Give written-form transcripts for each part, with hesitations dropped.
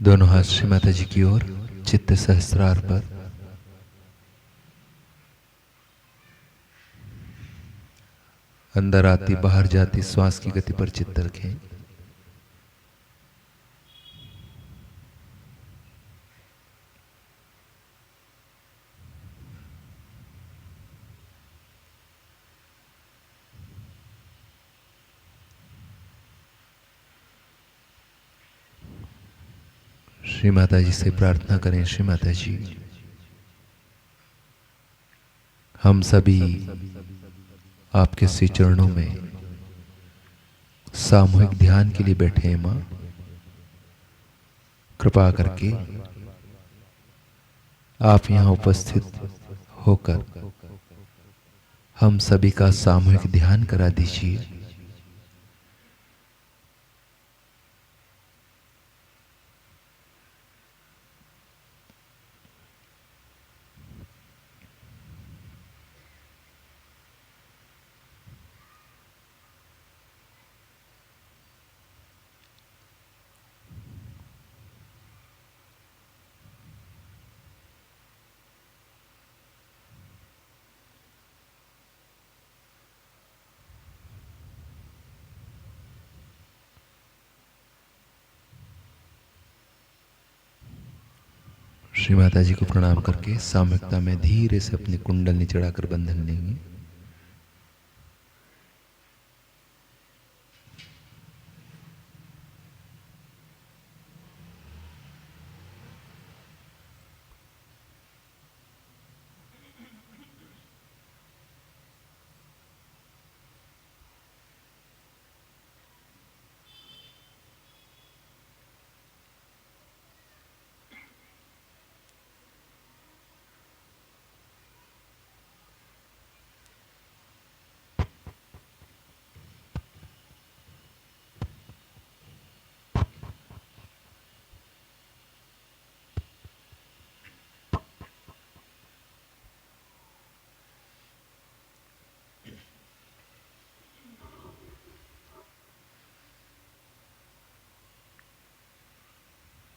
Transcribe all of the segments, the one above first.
दोनों हाथ श्री माता जी की ओर, चित्त सहस्त्रार पर। अंदर आती बाहर जाती श्वास की गति पर चित्त रखें। श्री माता जी से प्रार्थना करें। श्री माता जी, हम सभी आपके श्री चरणों में सामूहिक ध्यान के लिए बैठे हैं। माँ, कृपा करके आप यहाँ उपस्थित होकर हम सभी का सामूहिक ध्यान करा दीजिए। श्री माता जी को प्रणाम करके सामूहिकता में धीरे से अपनी कुंडलनी चढ़ाकर बंधन लेंगे।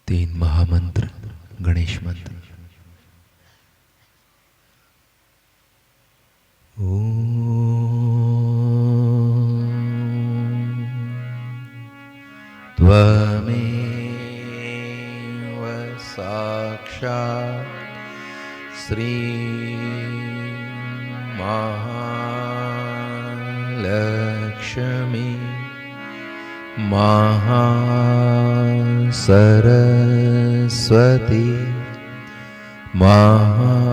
तीन महामंत्र गणेश मंत्र। त्वमेव साक्षात् श्री महालक्ष्मी महासरस्वती महाकाली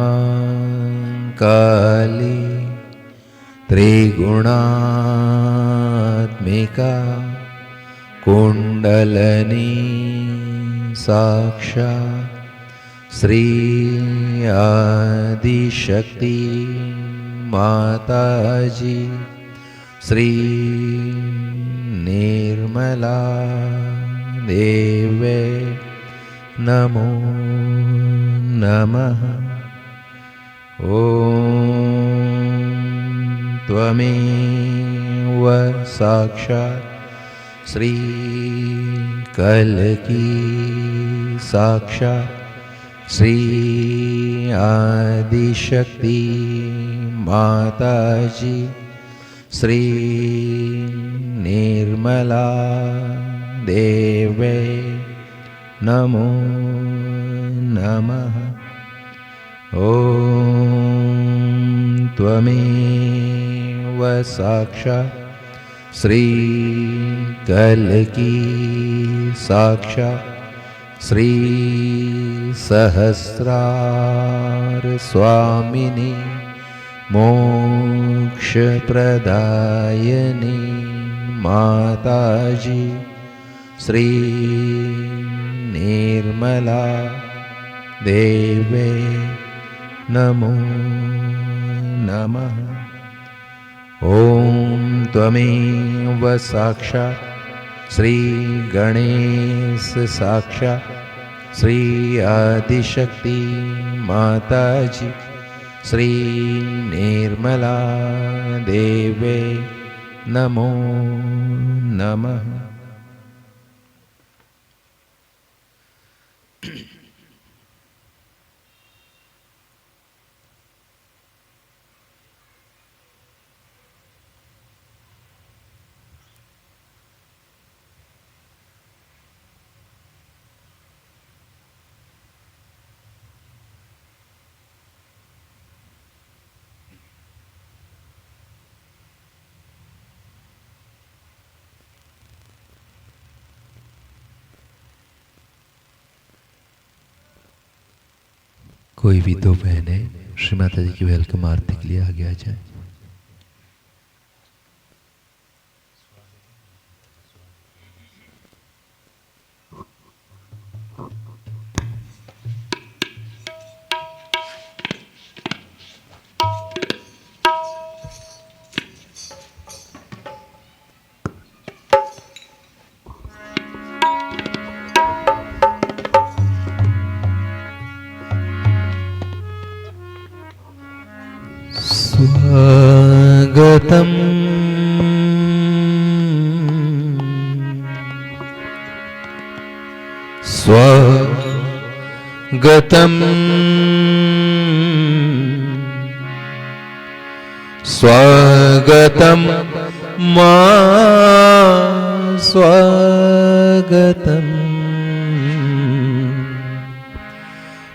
त्रिगुणात्मिका कुंडलनी साक्षात् श्री आदिशक्ति माताजी श्री निर्मला देवे नमो नमः। ओम त्वमेव साक्षात् श्री कल्की साक्षात् श्री आदिशक्ति माताजी श्री निर्मला देवे नमो नमः। ओम त्वमेव साक्षात् श्री कल्की साक्षात् श्री सहस्रार स्वामिनी मोक्ष प्रदायिनी माताजी श्री निर्मला देवे नमो नमः। ओम त्वमेव साक्षात् श्री गणेश साक्षात् श्री आदिशक्ति माताजी श्री निर्मला देवे नमो नमः। कोई भी दो बहनें श्री माता जी की वेलकम आरती के लिए आगे आ जाए। स्वागतम् स्वागतम् स्वागतम् मां स्वागतम्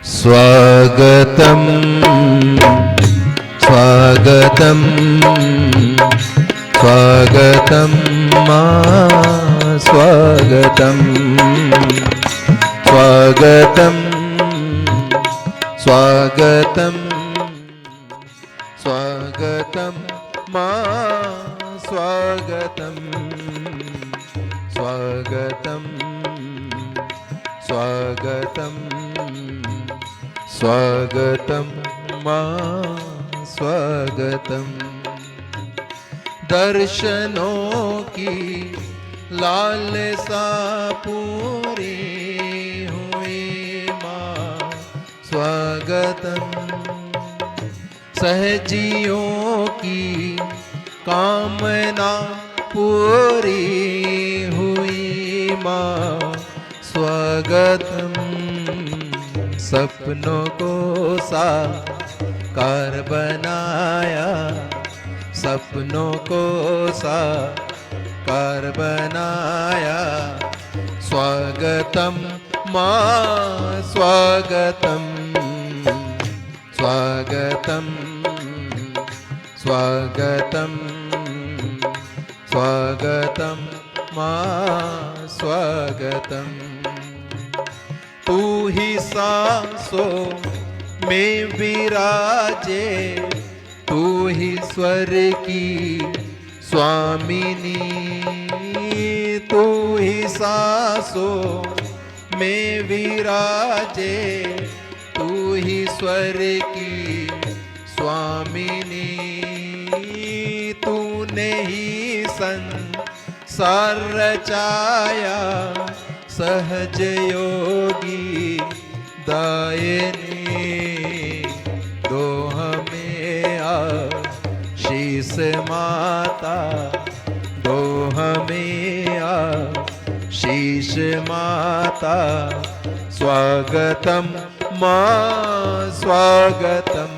स्वागतम् स्वागतम् स्वागतम् मां स्वागतम् स्वागतम् स्वागतम् स्वागतम् मां स्वागतम् स्वागतम् स्वागतम् स्वागतम् मां स्वागतम्। दर्शनों की लालसा पूरी हुई मां स्वागतम्। सहजियों की कामना पूरी हुई मां स्वागतम्। सपनों को साकार बनाया, सपनों को साकार बनाया। स्वागतम् मां स्वागतम् स्वागतम् स्वागतम् स्वागतम् मां स्वागतम्। तू ही सांसों में विराजे, तू ही स्वर की स्वामिनी। तू ही सांसों में विराजे, तू ही स्वर की स्वामिनी। तूने ही संसार रचाया, सहज योगी दायिनी। दो हमें आशीष माता, दो हमें आशीष माता। स्वागतम् मां स्वागतम्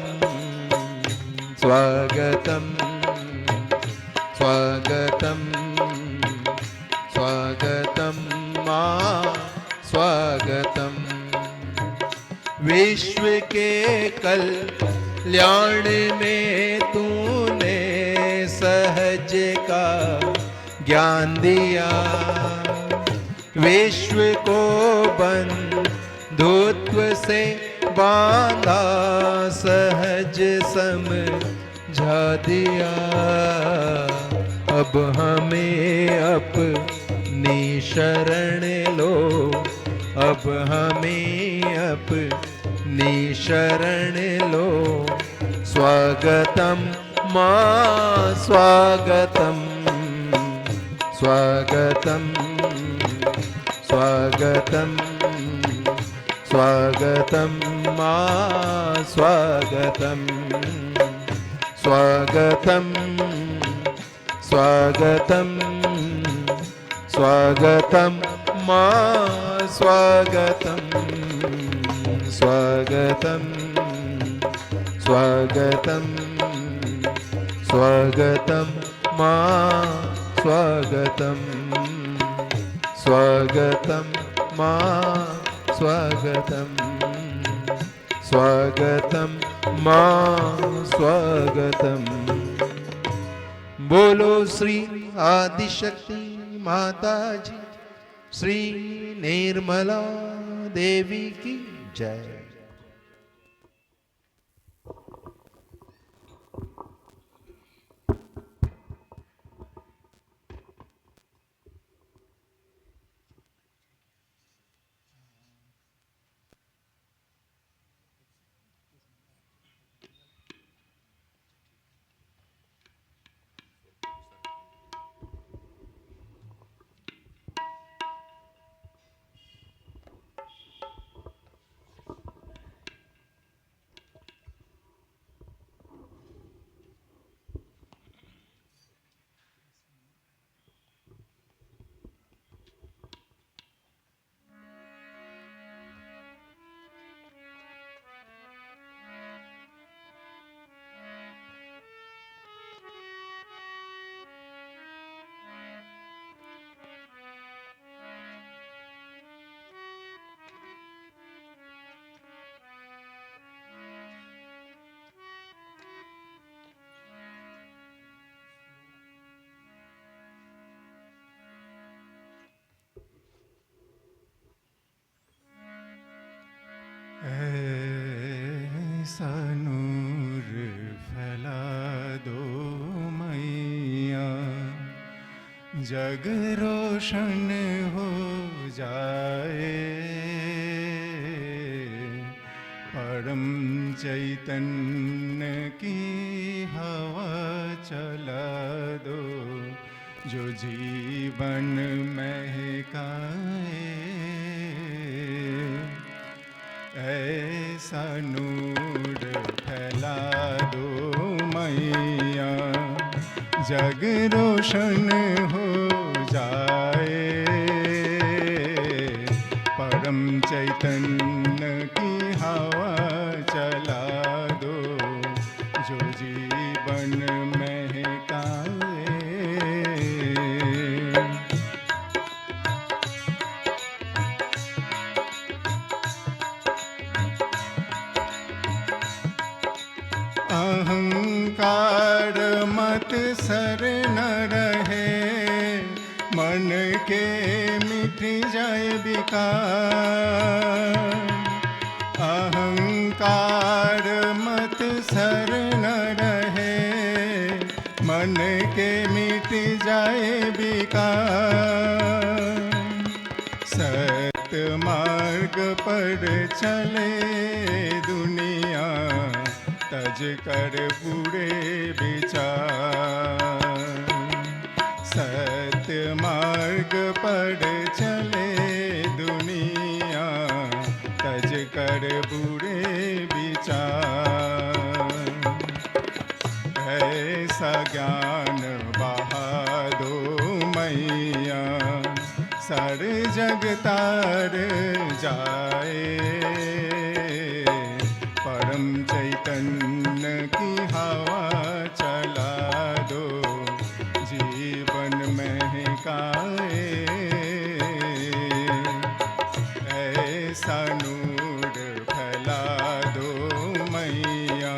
स्वागतम् स्वागतम् स्वागतम् मां स्वागतम्। विश्व के कल्याण में तूने सहज का ज्ञान दिया। विश्व को बंधुत्व से बांधा, सहज समझा दिया। अब हमें अपनी शरण लो, अब हमें अपनी शरण लो। स्वागतम् मां स्वागतम् स्वागतम् स्वागतम् स्वागतम् मां स्वागतम् स्वागतम् स्वागतम् स्वागतम् मां स्वागतम् स्वागतम् स्वागतम् स्वागतम् मां स्वागतम् स्वागतम् मां स्वागतम् स्वागतम् मां स्वागतम्। बोलो श्री आदिशक्ति माता जी, श्री निर्मला देवी की जय। ऐसा नूर फैला दो मैया, जग रोशन हो जाए। परम चैतन्य की हवा चला दो, जो जीवन महकाए। ऐसा नूर फैला दो मैया, जग रोशन हो जाए। परम चैतन्य की हवा चला दो, जो जीवन महकाए। अहंकार मत सर न रहे, मन के मिट जाए विकार। अहंकार मत सर न रहे, मन के मिट जाए विकार। सत्य मार्ग पर चले दुनिया, तज कर बुरे विचार। सत्य मार्ग पर चले दुनिया, तज कर बुरे विचार। ऐसा ज्ञान बहा दो मैया, सारे जग तार जाए। परम चैतन्य की हवा चला दो, जीवन महकाए। ऐसा नूर फैला दो मैया।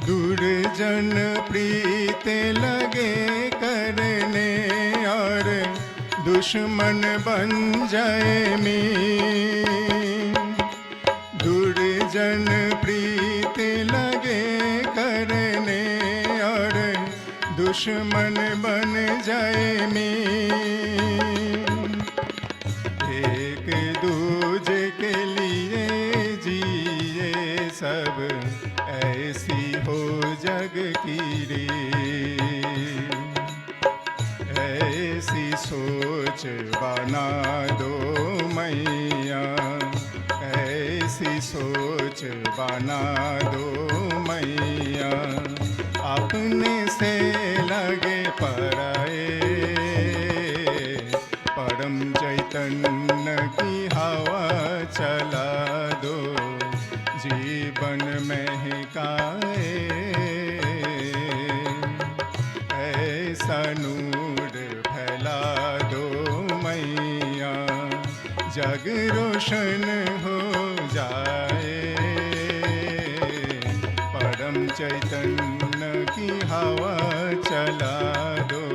दुर्जन प्रीत लगे करने, और दुश्मन बन जाए मीन। दुर्जन प्रीत लगे करने, और दुश्मन बन जाए मीन। एक दूजे के लिए जिए सब, ऐसी हो जग की रीत। ऐसी सोच बना दो मैया, ऐसी सोच बना दो मैया। अपने से लगे पराए, परम चैतन्य की हवा चला दो, जीवन महकाए। ऐसा नूर फैला दो मैया, जग रोशन हो जाए। परम चैतन्य की हवा चला दो,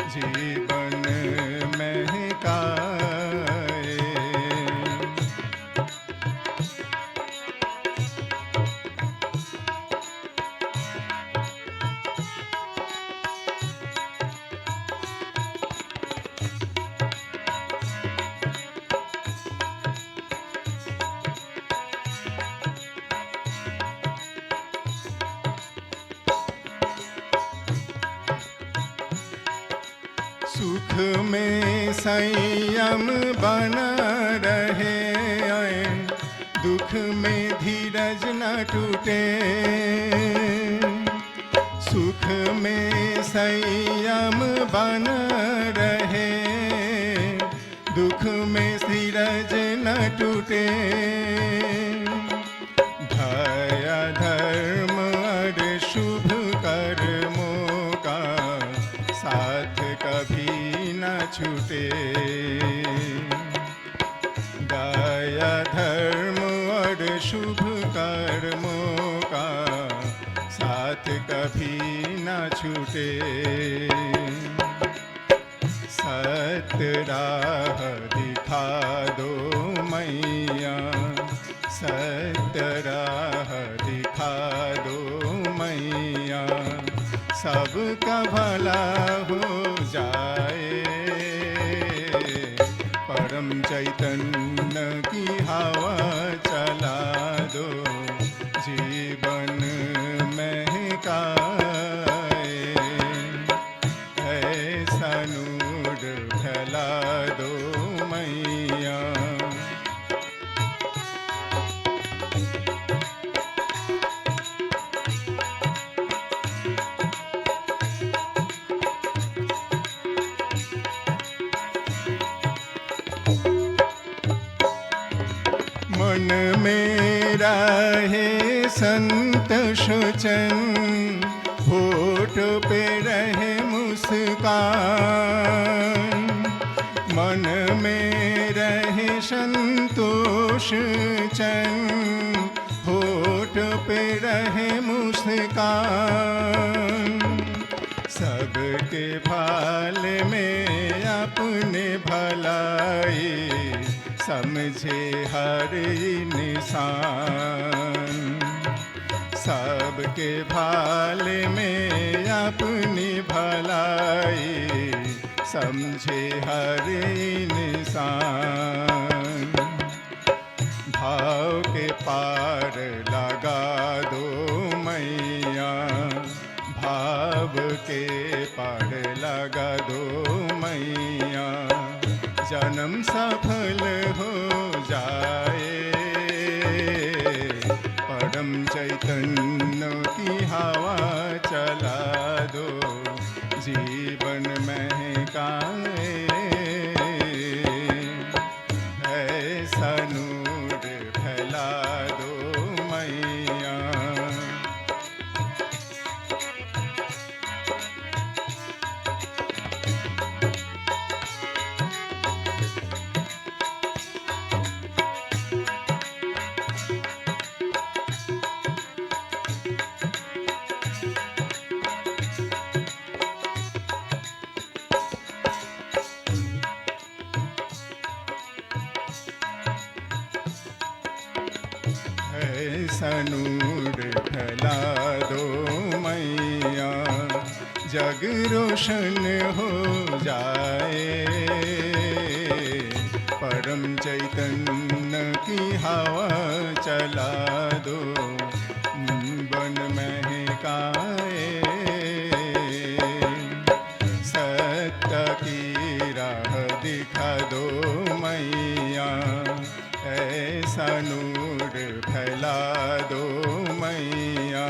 जीवन महकाए। सुख में संयम बना रहे, दुख में धीरज न टूटे। सुख में संयम बना रहे, दुख में धीरज न टूटे। दया धर्म और शुभ कर्मों का साथ कभी न छूटे। दया धर्म और शुभ कर्मों का साथ कभी न छूटे। सत्य राह दिखा दो मैया, सत्य राह दिखा दो मैया, सबका भला हो जाए। परम चैतन्य की हवा चला दो, जीवन महकाए। ऐसा नूर फैला दो मैया। मन में रहे संत सुचन, होठ पे रहे मुस्कान। मन में रहे संतोष चन, होठ पे रहे मुस्कान। सबके भाल में अपने भलाई, समझे हर इंसान। सबके भाल में अपनी भलाई, समझे हर इंसान। भाव के पार लगा दो मैया, भाव के पार लगा दो मैया, जन्म सफल हो जाए। परम चैतन्य की हवा चला दो, जीवन महकाए। ऐसा नूर फैला दो मैया। ऐसा नूर फैला दो मैया, जग रोशन हो जाए। परम चैतन्य की हवा चला दो, बन महकाए। सत्य की राह दिखा दो मैया, ऐसा नूर फैला दो मैया।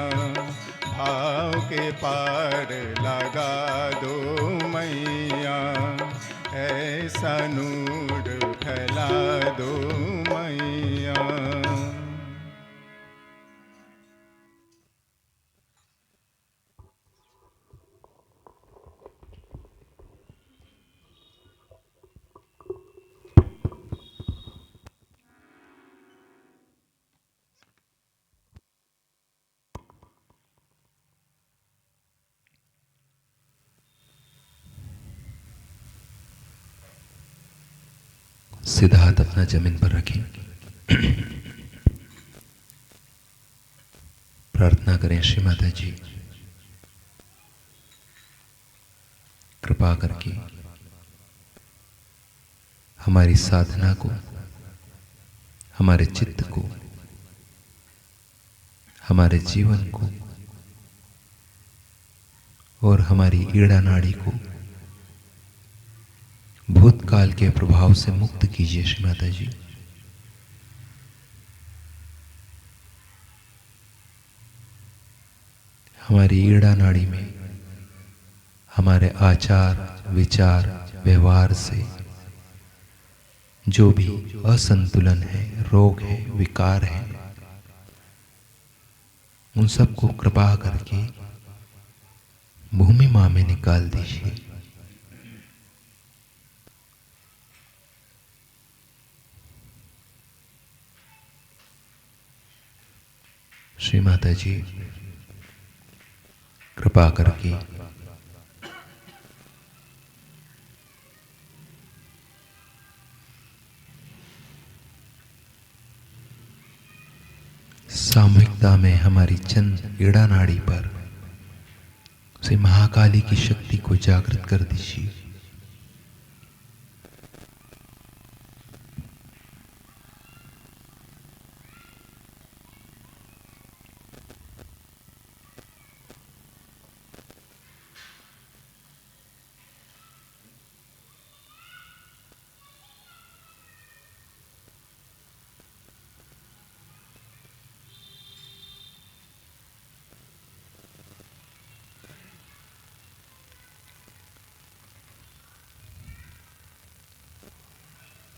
भाव के पार लगा दो मैया, ऐसा नूर फैला दो मैया। सीधा हाथ अपना जमीन पर रखें। प्रार्थना करें, श्री माता जी कृपा करके हमारी साधना को, हमारे चित्त को, हमारे जीवन को और हमारी ईड़ा नाड़ी को भूतकाल के प्रभाव से मुक्त कीजिए श्री माता जी। हमारी ईड़ा नाड़ी में हमारे आचार, विचार, व्यवहार से जो भी असंतुलन है, रोग है, विकार है, उन सबको कृपा करके भूमि माँ में निकाल दीजिए। श्री माता जी कृपा कृपा करके सामूहिकता में हमारी चंद एड़ा नाड़ी पर से महाकाली की शक्ति को जागृत कर दीजिए।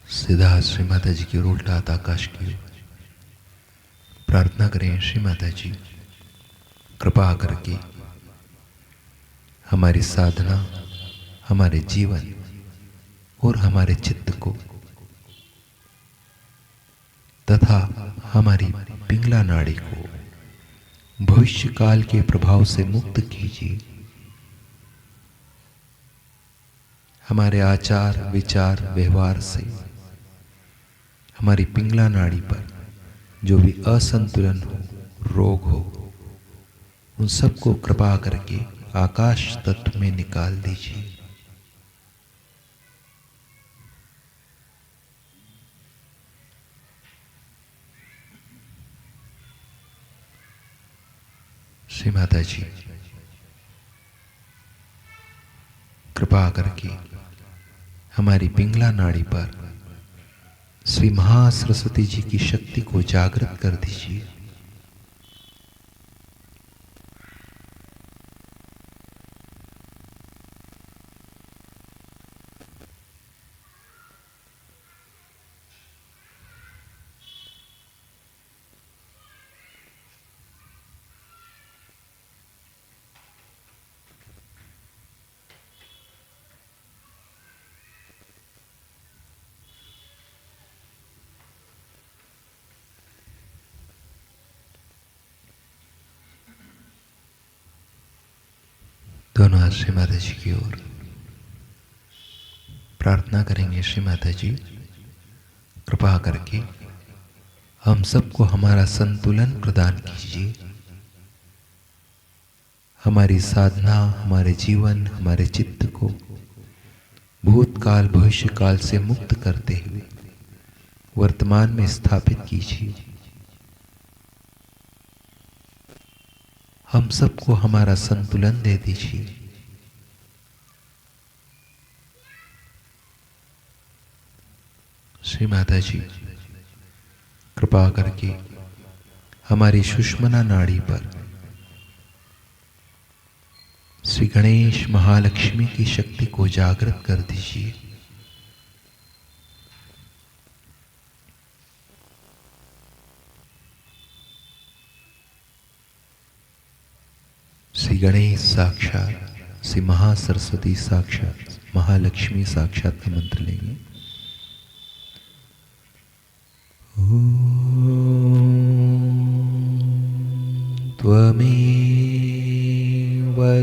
सीधा श्री माता जी की ओर उल्टा हाथ आकाश की ओर प्रार्थना करें। श्री माता जी, कृपा करके हमारी साधना, हमारे जीवन और हमारे चित्त को तथा हमारी पिंगला नाड़ी को भविष्य काल के प्रभाव से मुक्त कीजिए। हमारे आचार, विचार, व्यवहार से हमारी पिंगला नाड़ी पर जो भी असंतुलन हो, रोग हो, उन सबको कृपा करके आकाश तत्व में निकाल दीजिए। श्री माता जी, कृपा करके हमारी पिंगला नाड़ी पर श्री महासरस्वती जी की शक्ति को जागृत कर दीजिए। दोनों हाथ श्री माता जी की ओर प्रार्थना करेंगे। श्री माता जी, कृपा करके हम सबको हमारा संतुलन प्रदान कीजिए। हमारी साधना, हमारे जीवन, हमारे चित्त को भूतकाल, भविष्य काल से मुक्त करते हुए वर्तमान में स्थापित कीजिए। हम सबको हमारा संतुलन दे दीजिए। श्री माता जी, कृपा करके हमारी सुषुम्ना नाड़ी पर श्री गणेश महालक्ष्मी की शक्ति को जागृत कर दीजिए। श्री गणेश साक्षात, श्री महासरस्वती साक्षात, महालक्ष्मी साक्षात का मंत्र लेंगे। त्वमेव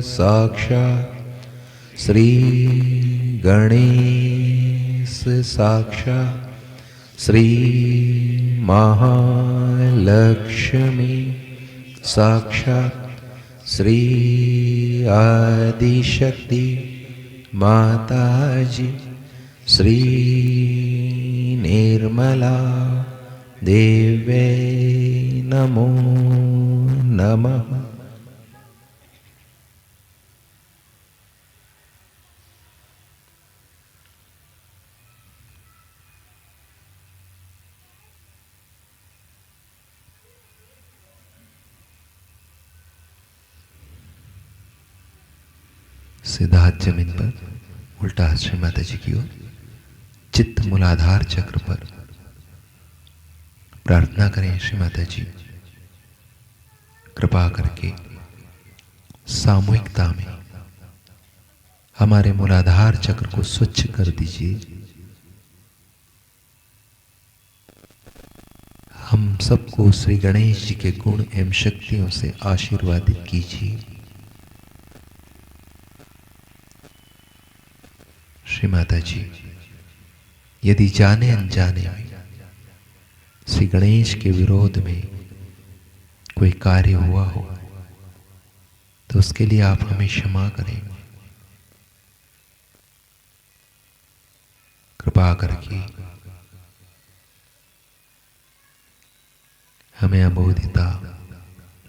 साक्षात् श्री गणेश साक्षात् श्री महालक्ष्मी साक्षात् श्री आदिशक्ति माताजी श्री निर्मला देवे नमो नमः। सीधा हाथ जमीन पर, उल्टा हाथ श्री माता जी की ओर, चित्त मूलाधार चक्र पर प्रार्थना करें। श्री माता जी, कृपा करके सामूहिकता में हमारे मूलाधार चक्र को स्वच्छ कर दीजिए। हम सबको श्री गणेश जी के गुण एवं शक्तियों से आशीर्वादित कीजिए। श्री माता जी, यदि जाने अनजाने में श्री गणेश के विरोध में कोई कार्य हुआ हो तो उसके लिए आप हमें क्षमा करें। कृपा करके हमें अबोधिता,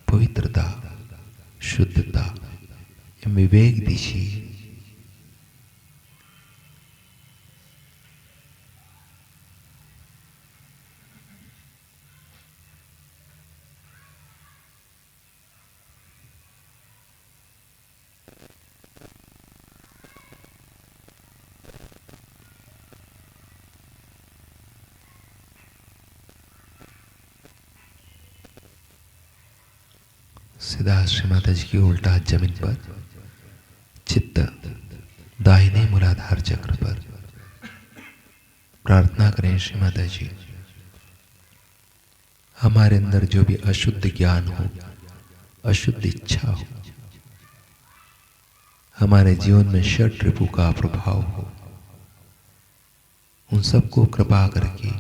पवित्रता, शुद्धता एवं विवेक दीजिए। सीधा श्री माता जी की उल्टा हाथ जमीन पर, चित्त दाहिने मूलाधार चक्र पर। प्रार्थना करें श्री माता जी, हमारे अंदर जो भी अशुद्ध ज्ञान हो, अशुद्ध इच्छा हो, हमारे जीवन में षट रिपु का प्रभाव हो, उन सबको कृपा करके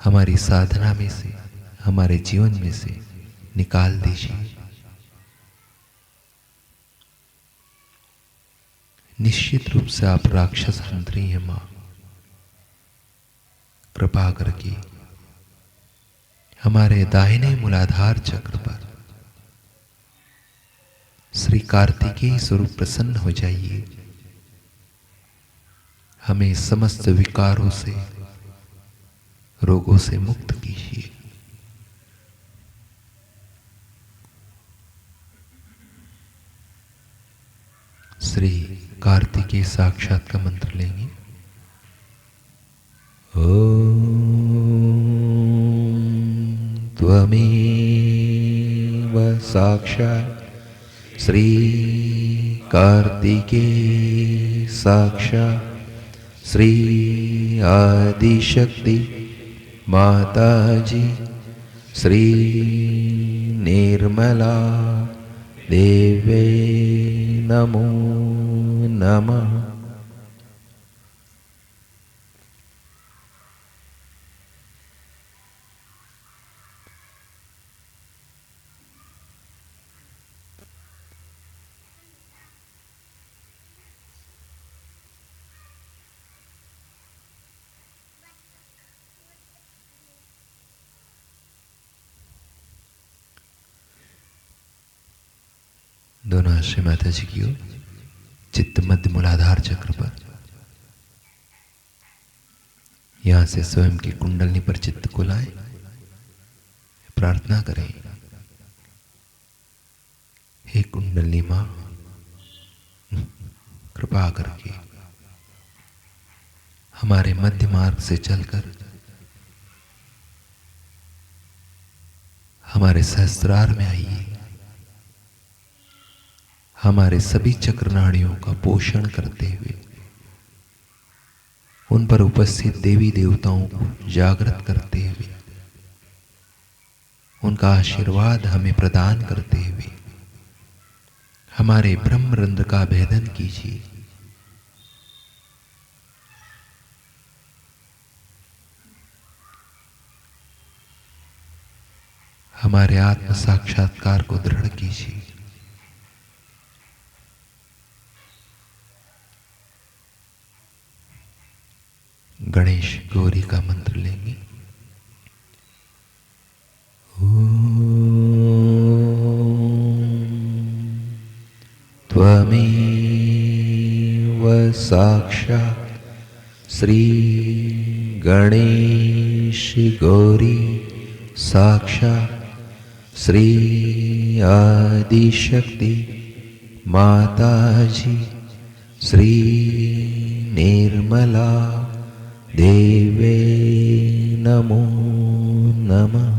हमारी साधना में से, हमारे जीवन में से निकाल दीजिए। निश्चित रूप से आप राक्षस हंत्री हैं मां। कृपा करके हमारे दाहिने मूलाधार चक्र पर श्री कार्तिकेय स्वरूप प्रसन्न हो जाइए। हमें समस्त विकारों से, रोगों से मुक्त कीजिए। श्री कार्तिकेय साक्षात का मंत्र लेंगे। ओम त्वमेव साक्षात् श्री कार्तिकेय साक्षात् श्री आदिशक्ति माताजी श्री निर्मला देवे नमो नमः। दोनों श्री माता जी की ओर, चित्त मध्य मूलाधार चक्र पर। यहां से स्वयं की कुंडलनी पर चित्त को लाएं। प्रार्थना करें, हे कुंडलनी मां, कृपा करके हमारे मध्य मार्ग से चलकर हमारे सहस्त्रार में आइए। हमारे सभी चक्र नाड़ियों का पोषण करते हुए उन पर उपस्थित देवी देवताओं को जागृत करते हुए उनका आशीर्वाद हमें प्रदान करते हुए हमारे ब्रह्मरंध्र का भेदन कीजिए। हमारे आत्म साक्षात्कार को दृढ़ कीजिए। गणेश गौरी का मंत्र लेंगे। त्वमेव साक्षात् श्री गणेश गौरी साक्षात् श्री आदिशक्ति माताजी श्री निर्मला देवे नमो नमः।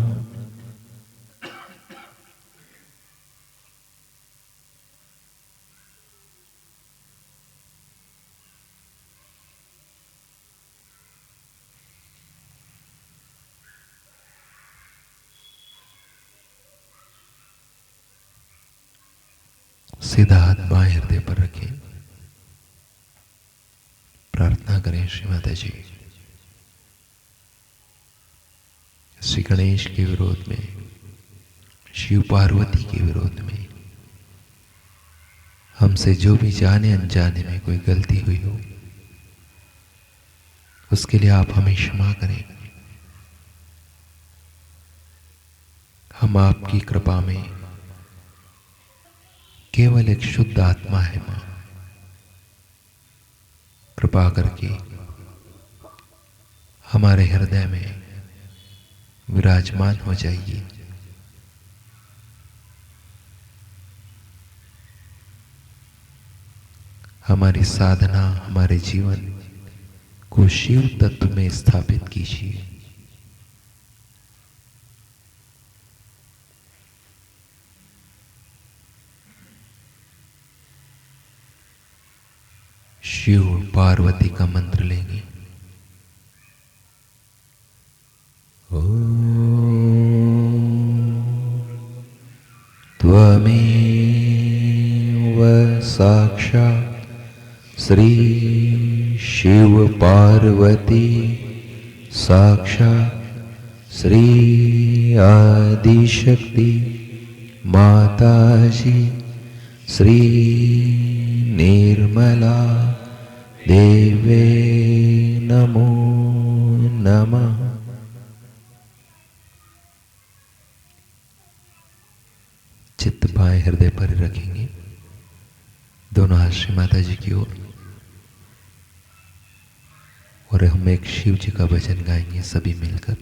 सीधा हाथ बाएं हृदय पर रखें। प्रार्थना करें। श्री माता जी, श्री गणेश के विरोध में, शिव पार्वती के विरोध में हमसे जो भी जाने अनजाने में कोई गलती हुई हो, उसके लिए आप हमें क्षमा करें। हम आपकी कृपा में केवल एक शुद्ध आत्मा है मां, कृपा करके हमारे हृदय में विराजमान हो जाइए। हमारी साधना, हमारे जीवन को शिव तत्व में स्थापित कीजिए। शिव पार्वती का मंत्र लेंगे। त्वमेव साक्षात् श्री शिव पार्वती साक्षात् श्री आदिशक्ति माताजी श्री निर्मला देवे नमो नमः। चित्त बाएं हृदय पर रखेंगे, दोनों हाथ श्री माता जी की ओर, और हम एक शिव जी का भजन गाएंगे सभी मिलकर।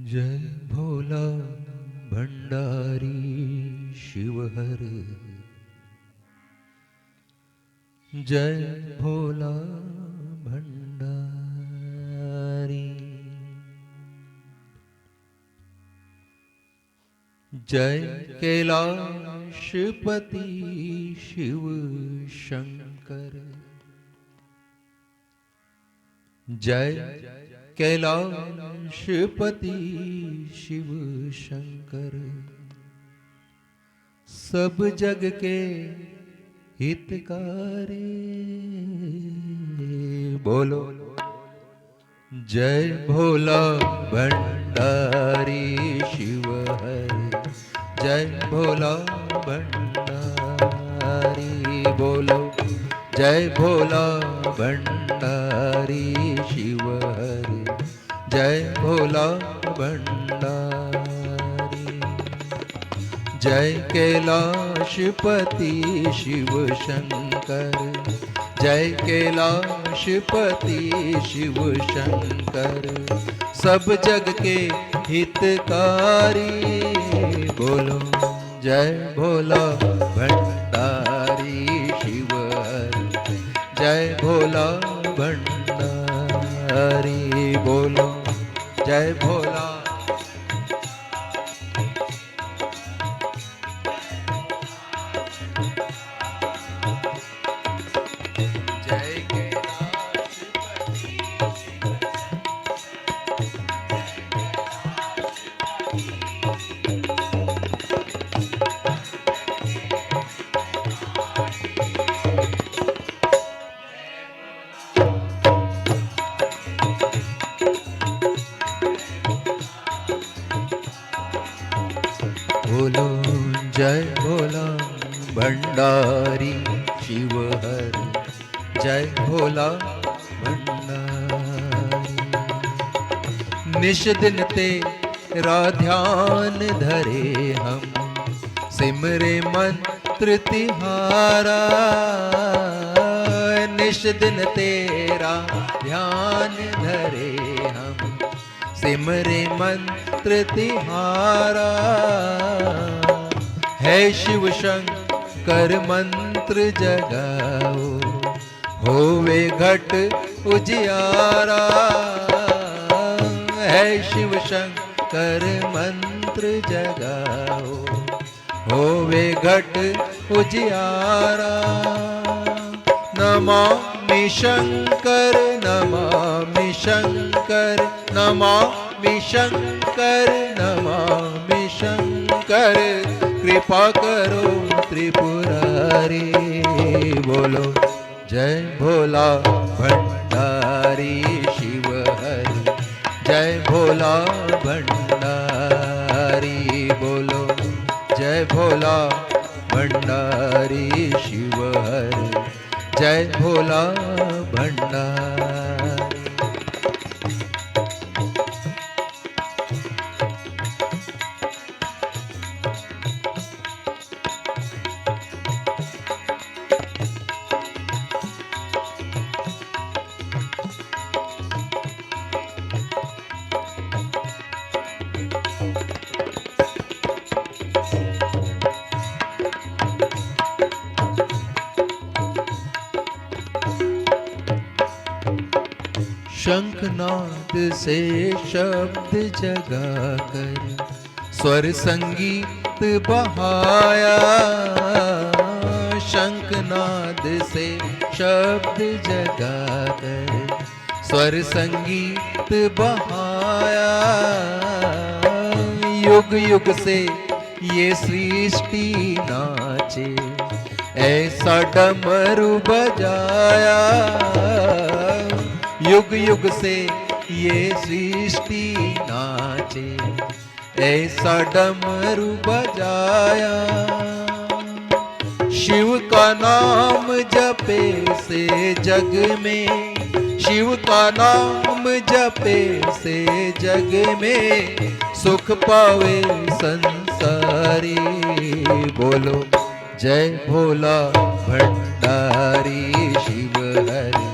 जय भोला भंडारी शिवहर, जय भोला भंडारी, जय कैलाशपति शिव शंकर, जय कैलाशपति शिव शंकर, सब जग के हितकारी बोलो जय भोला भंडारी शिवहर, जय भोला भंडारी बोलो जय भोला भंडारी शिवहर, जय भोला भंडारी, जय कैलाशपति शिव शंकर, जय कैलाशपति शिव शंकर, सब जग के हितकारी बोलो जय भोला भंडारी शिवहर, जय भोला भंडारी बोलो जय भोला। बोलो जय भोला भंडारी शिवहर, जय भोला भंडारी, निश दिन तेरा ध्यान धरे हम, सिमरे मंत्र तिहारा, निश दिन तेरा ध्यान धरे हम, सिमरे मंत्र मंत्र तिहारा, है शिव शंकर मंत्र जगाओ, होवे घट उजियारा। है शिव शंकर मंत्र जगाओ, होवे घट उजियारा। नमामि शंकर, नमामि शंकर, नमामि शंकर, नमामि शंकर। कृपा करो त्रिपुरारी, बोलो जय भोला भंडारी शिव हरि। जय भोला भंडारी, बोलो जय भोला भंडारी शिव हरि। जय भोला भंडारी। शंखनाद से शब्द जगाकर स्वर संगीत बहाया। शंखनाद से शब्द जगाकर स्वर संगीत बहाया। युग युग से ये सृष्टि नाचे, ऐसा डमरू बजाया। युग युग से ये सृष्टि नाचे, ऐसा डमरू बजाया। शिव का नाम जपे से जग में, शिव का नाम जपे से जग में सुख पावे संसारी। बोलो जय भोला भंडारी शिव हरि।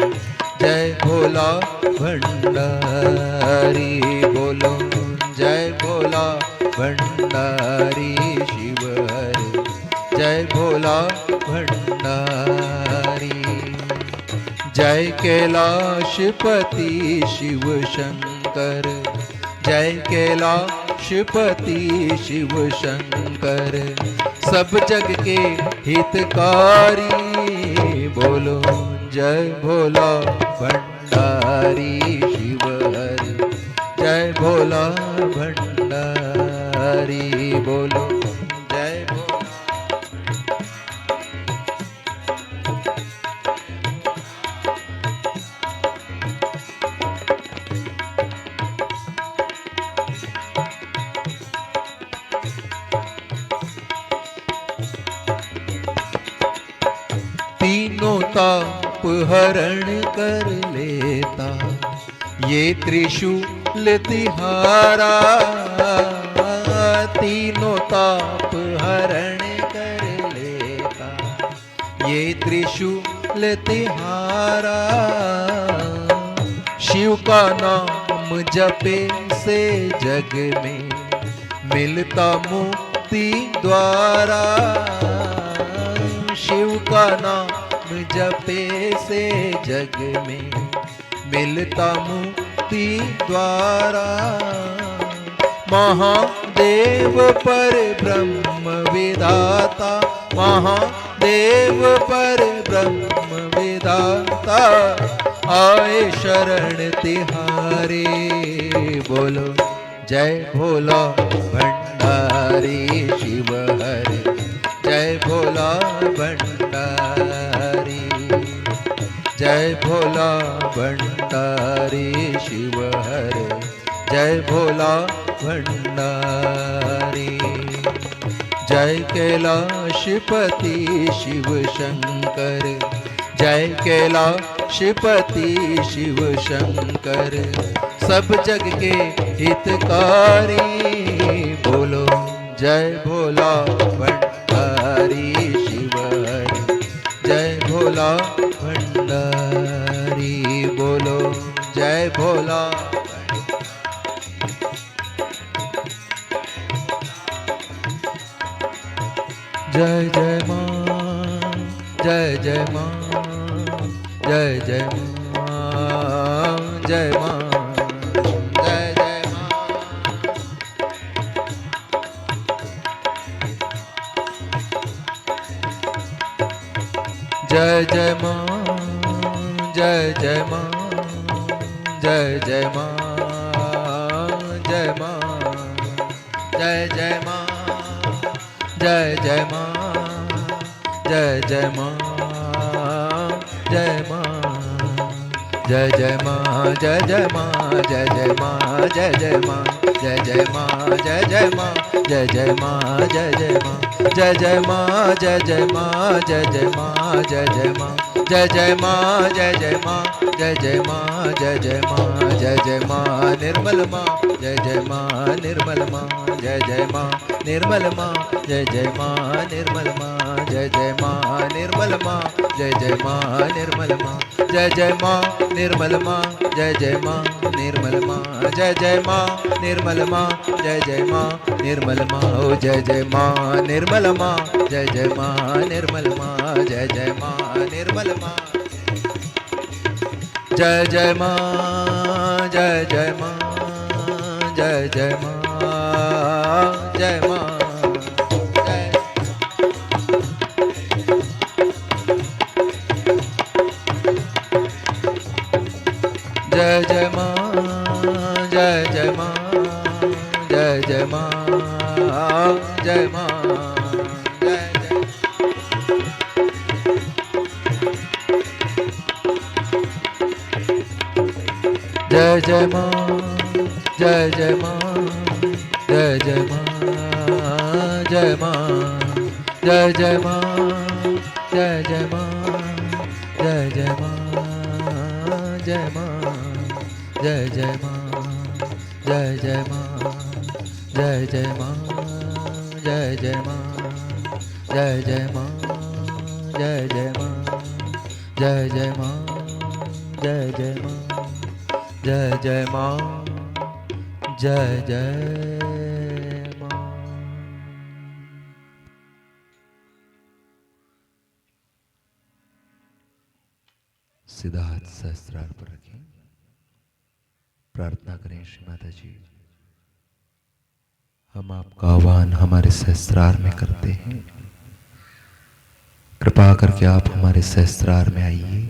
जय भोला भंडारी, बोलो जय भोला भंडारी शिव हरि। जय भोला भंडारी। जय कैलाशपति शिव शंकर, जय कैलाशपति शिव शंकर। सब जग के हितकारी, बोलो जय भोला भंडारी शिव हरि। जय भोला भंडारी, बोलो जय भोला। तीनों ताप हरण कर लेता ये त्रिशूल तिहारा। तीनों ताप हरण कर लेता ये त्रिशूल तिहारा। शिव का नाम जपे से जग में मिलता मुक्ति द्वारा। शिव का नाम जपे से जग में मिलता मुक्ति द्वारा। महादेव पर ब्रह्म विधाता, महादेव पर ब्रह्म विधाता। आए शरण तिहारे, बोलो जय भोला भंडारी शिव हरि। जय भोला भंडारी, जय भोला भंडारी शिव हरि। जय भोला भंडारी। जय कैलाशपति शिव शंकर, जय कैलाशपति शिव शंकर। सब जग के हितकारी, बोलो जय भोला भंडारी शिव हरि। जय भोला भंडारी, बोलो जय भोला। जय जय माँ, जय जय माँ, जय जय माँ, जय माँ, जय जय माँ, जय जय माँ, जय जय माँ, जय जय माँ, जय माँ, जय जय माँ, जय जय माँ, जय जय माँ, जय माँ, जय जय माँ, जय जय माँ, जय जय माँ, जय जय माँ, जय जय माँ, जय जय माँ, जय जय माँ, जय जय माँ, जय जय माँ, जय जय माँ, जय जय माँ, जय जय माँ, जय जय माँ, जय जय माँ, जय जय माँ, जय जय माँ, जय जय माँ, निर्मल माँ, जय जय माँ, निर्मल माँ, जय जय माँ, निर्मल माँ, जय जय माँ, निर्मल माँ, जय जय माँ, निर्मल माँ, जय जय माँ, निर्मल माँ, जय जय माँ, निर्मल माँ, जय जय माँ, निर्मल माँ, जय जय माँ, निर्मल माँ, जय जय माँ, निर्मल माँ, ओ जय जय माँ, निर्मल माँ, जय जय माँ, निर्मल माँ, जय जय माँ, निर्मल माँ, जय जय माँ, जय जय माँ, जय जय माँ, जय माँ, जय जय माँ, जय जय माँ, जय जय माँ, जय माँ, जय जय, जय जय माँ, जय जय माँ, जय जय माँ, जय माँ, जय जय माँ, जय जय माँ, जय जय माँ, जय माँ, जय जय माँ, जय जय माँ, जय जय माँ, जय जय माँ, जय जय माँ, जय जय माँ, जय जय माँ, जय जय माँ, जय जय माँ, जय जय माँ। सीधा हाथ सहस्त्रार पर रखें, प्रार्थना करें। श्री माता जी, हम आपका आह्वान हमारे सहस्त्रार में करते हैं, कृपा करके आप हमारे सहस्त्रार में आइए,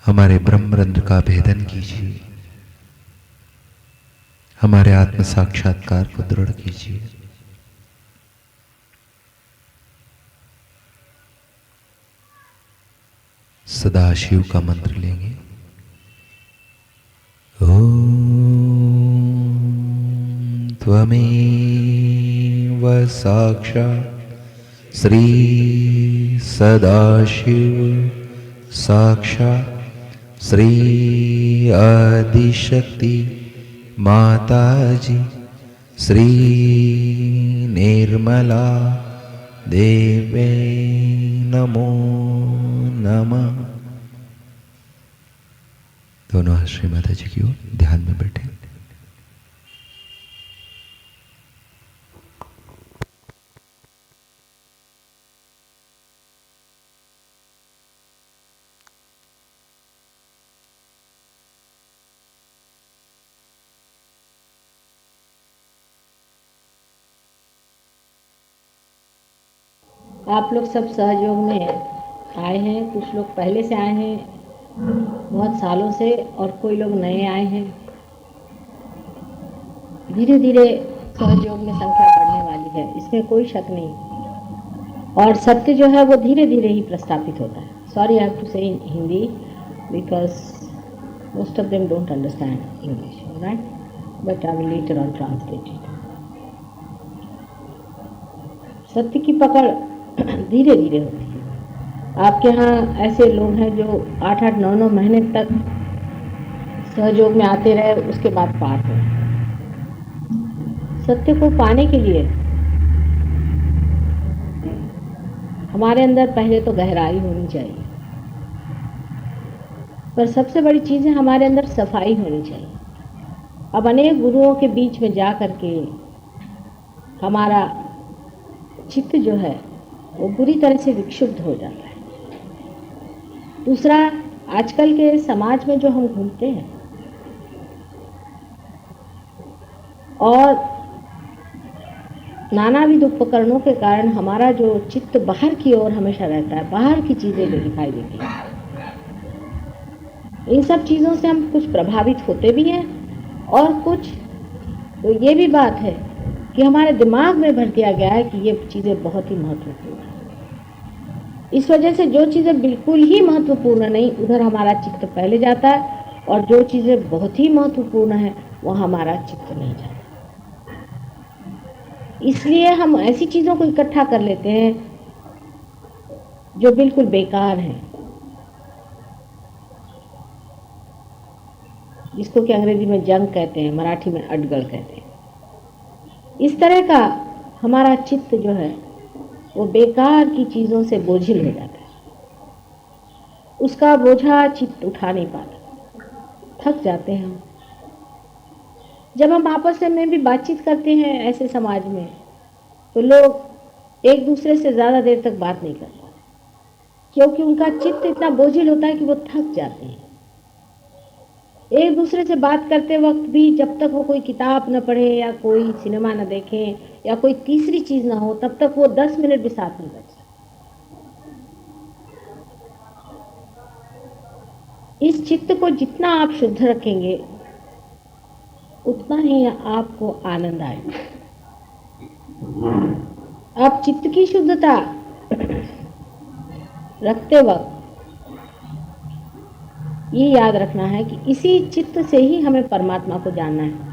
हमारे ब्रह्मरंध्र का भेदन कीजिए, हमारे आत्म साक्षात्कार को दृढ़ कीजिए। सदाशिव का मंत्र लेंगे। ओम त्वमेव साक्षात् श्री सदाशिव साक्षात् श्री आदिशक्ति माताजी श्री निर्मला देवे नमो नमः। दोनों हाथ श्री माता जी की ओर ध्यान में बैठे। आप लोग सब सहयोग में आए हैं, कुछ लोग पहले से आए हैं बहुत सालों से, और कोई लोग नए आए हैं। धीरे धीरे सहयोग में संख्या बढ़ने वाली है, इसमें कोई शक नहीं। और सत्य जो है वो धीरे धीरे ही प्रस्थापित होता है। Sorry I have to say in Hindi because most of them don't understand English, right, but I will later on translate it. सत्य की पकड़ धीरे धीरे होती है। आपके यहाँ ऐसे लोग हैं जो 8-8, 9-9 महीने तक सहयोग में आते रहे, उसके बाद पार हो। सत्य को पाने के लिए हमारे अंदर पहले तो गहराई होनी चाहिए, पर सबसे बड़ी चीज़ है हमारे अंदर सफाई होनी चाहिए। अब अनेक गुरुओं के बीच में जा करके हमारा चित्त जो है वो बुरी तरह से विक्षुब्ध हो जाता है। दूसरा, आजकल के समाज में जो हम घूमते हैं और नानाविध उपकरणों के कारण हमारा जो चित्त बाहर की ओर हमेशा रहता है, बाहर की चीज़ें जो दिखाई देती हैं, इन सब चीज़ों से हम कुछ प्रभावित होते भी हैं और कुछ तो ये भी बात है कि हमारे दिमाग में भर दिया गया है कि ये चीज़ें बहुत ही महत्वपूर्ण हैं। इस वजह से जो चीज़ें बिल्कुल ही महत्वपूर्ण नहीं, उधर हमारा चित्त पहले जाता है, और जो चीज़ें बहुत ही महत्वपूर्ण है वहाँ हमारा चित्त नहीं जाता। इसलिए हम ऐसी चीज़ों को इकट्ठा कर लेते हैं जो बिल्कुल बेकार हैं, जिसको कि अंग्रेजी में जंक कहते हैं, मराठी में अडगड़ कहते हैं। इस तरह का हमारा चित्त जो है वो बेकार की चीज़ों से बोझिल हो जाता है, उसका बोझा चित्त उठा नहीं पाता, थक जाते हैं हम। जब हम आपस में भी बातचीत करते हैं ऐसे समाज में, तो लोग एक दूसरे से ज़्यादा देर तक बात नहीं करते, क्योंकि उनका चित्त इतना बोझिल होता है कि वो थक जाते हैं। एक दूसरे से बात करते वक्त भी जब तक वो कोई किताब न पढ़े या कोई सिनेमा न देखें या कोई तीसरी चीज़ ना हो, तब तक वो 10 मिनट भी साथ नहीं बैठ सकते। इस चित्त को जितना आप शुद्ध रखेंगे उतना ही आपको आनंद आएगा। आप चित्त की शुद्धता रखते वक्त ये याद रखना है कि इसी चित्त से ही हमें परमात्मा को जानना है।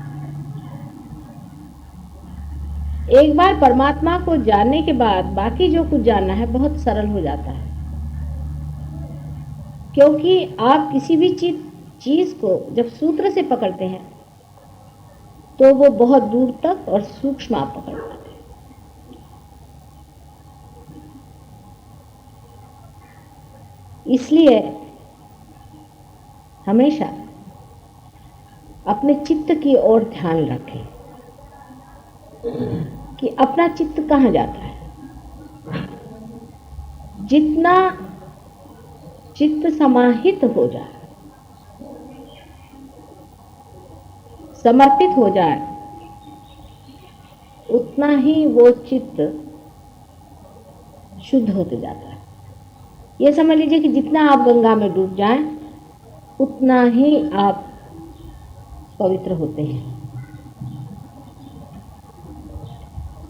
एक बार परमात्मा को जानने के बाद बाकी जो कुछ जानना है बहुत सरल हो जाता है, क्योंकि आप किसी भी चीज को जब सूत्र से पकड़ते हैं तो वो बहुत दूर तक और सूक्ष्म आप पकड़ पाते हैं। इसलिए हमेशा अपने चित्त की ओर ध्यान रखें कि अपना चित्त कहाँ जाता है। जितना चित्त समाहित हो जाए, समर्पित हो जाए, उतना ही वो चित्त शुद्ध होते जाता है। ये समझ लीजिए कि जितना आप गंगा में डूब जाएं, उतना ही आप पवित्र होते हैं।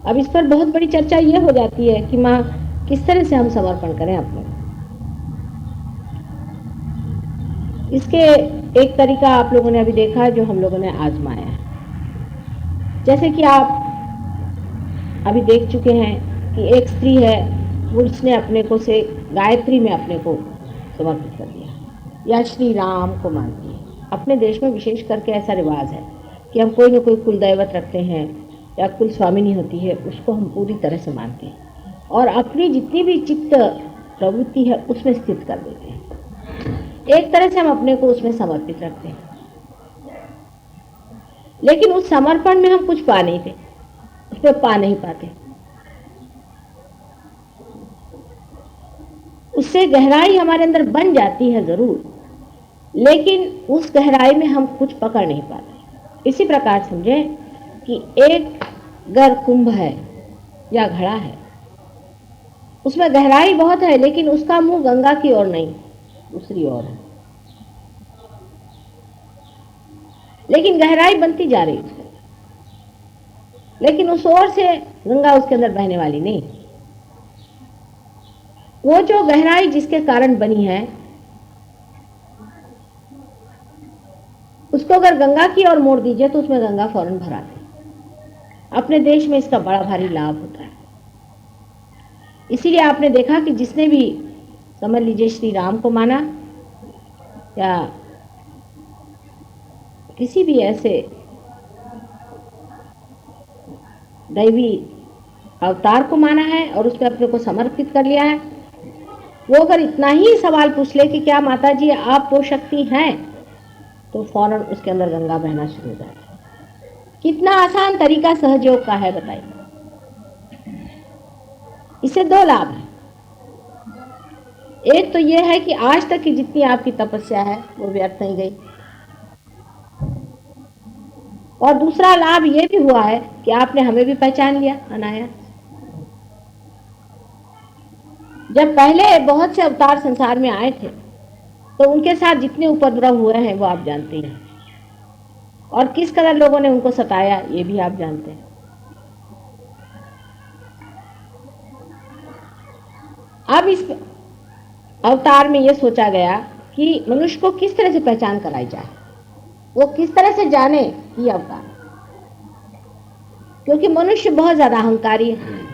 अब इस पर बहुत बड़ी चर्चा ये हो जाती है कि माँ किस तरह से हम समर्पण करें अपने। इसके एक तरीका आप लोगों ने अभी देखा है, जो हम लोगों ने आजमाया है। जैसे कि आप अभी देख चुके हैं कि एक स्त्री है, वो उसने अपने को से गायत्री में अपने को समर्पित कर दिया या श्री राम को मानती है। अपने देश में विशेष करके ऐसा रिवाज है कि हम कोई न कोई कुल दैवत रखते हैं या कुल स्वामिनी होती है, उसको हम पूरी तरह से मानते हैं और अपनी जितनी भी चित्त प्रवृत्ति है उसमें स्थित कर देते हैं। एक तरह से हम अपने को उसमें समर्पित रखते हैं, लेकिन उस समर्पण में हम कुछ पा नहीं थे, उसमें पा नहीं पाते। उससे गहराई हमारे अंदर बन जाती है जरूर, लेकिन उस गहराई में हम कुछ पकड़ नहीं पाते। इसी प्रकार समझें कि एक गर कुंभ है या घड़ा है, उसमें गहराई बहुत है, लेकिन उसका मुंह गंगा की ओर नहीं, दूसरी ओर है। लेकिन गहराई बनती जा रही है, लेकिन उस ओर से गंगा उसके अंदर बहने वाली नहीं। वो जो गहराई जिसके कारण बनी है, उसको अगर गंगा की ओर मोड़ दीजिए तो उसमें गंगा फौरन भर आती है। अपने देश में इसका बड़ा भारी लाभ होता है। इसीलिए आपने देखा कि जिसने भी समझ लीजिए श्री राम को माना या किसी भी ऐसे दैवी अवतार को माना है और उसमें अपने को समर्पित कर लिया है, वो अगर इतना ही सवाल पूछ ले कि क्या माता जी आप वो शक्ति हैं, तो फौरन उसके अंदर गंगा बहना शुरू हो जाता है। कितना आसान तरीका सहयोग का है बताइए। इससे दो लाभ हैं। एक तो ये है कि आज तक की जितनी आपकी तपस्या है वो व्यर्थ नहीं गई, और दूसरा लाभ ये भी हुआ है कि आपने हमें भी पहचान लिया अनायास। जब पहले बहुत से अवतार संसार में आए थे तो उनके साथ जितने उपद्रव हुए हैं वो आप जानते हैं, और किस कदर लोगों ने उनको सताया ये भी आप जानते हैं। अब इस अवतार में ये सोचा गया कि मनुष्य को किस तरह से पहचान कराई जाए, वो किस तरह से जाने ये अवतार, क्योंकि मनुष्य बहुत ज्यादा अहंकारी है,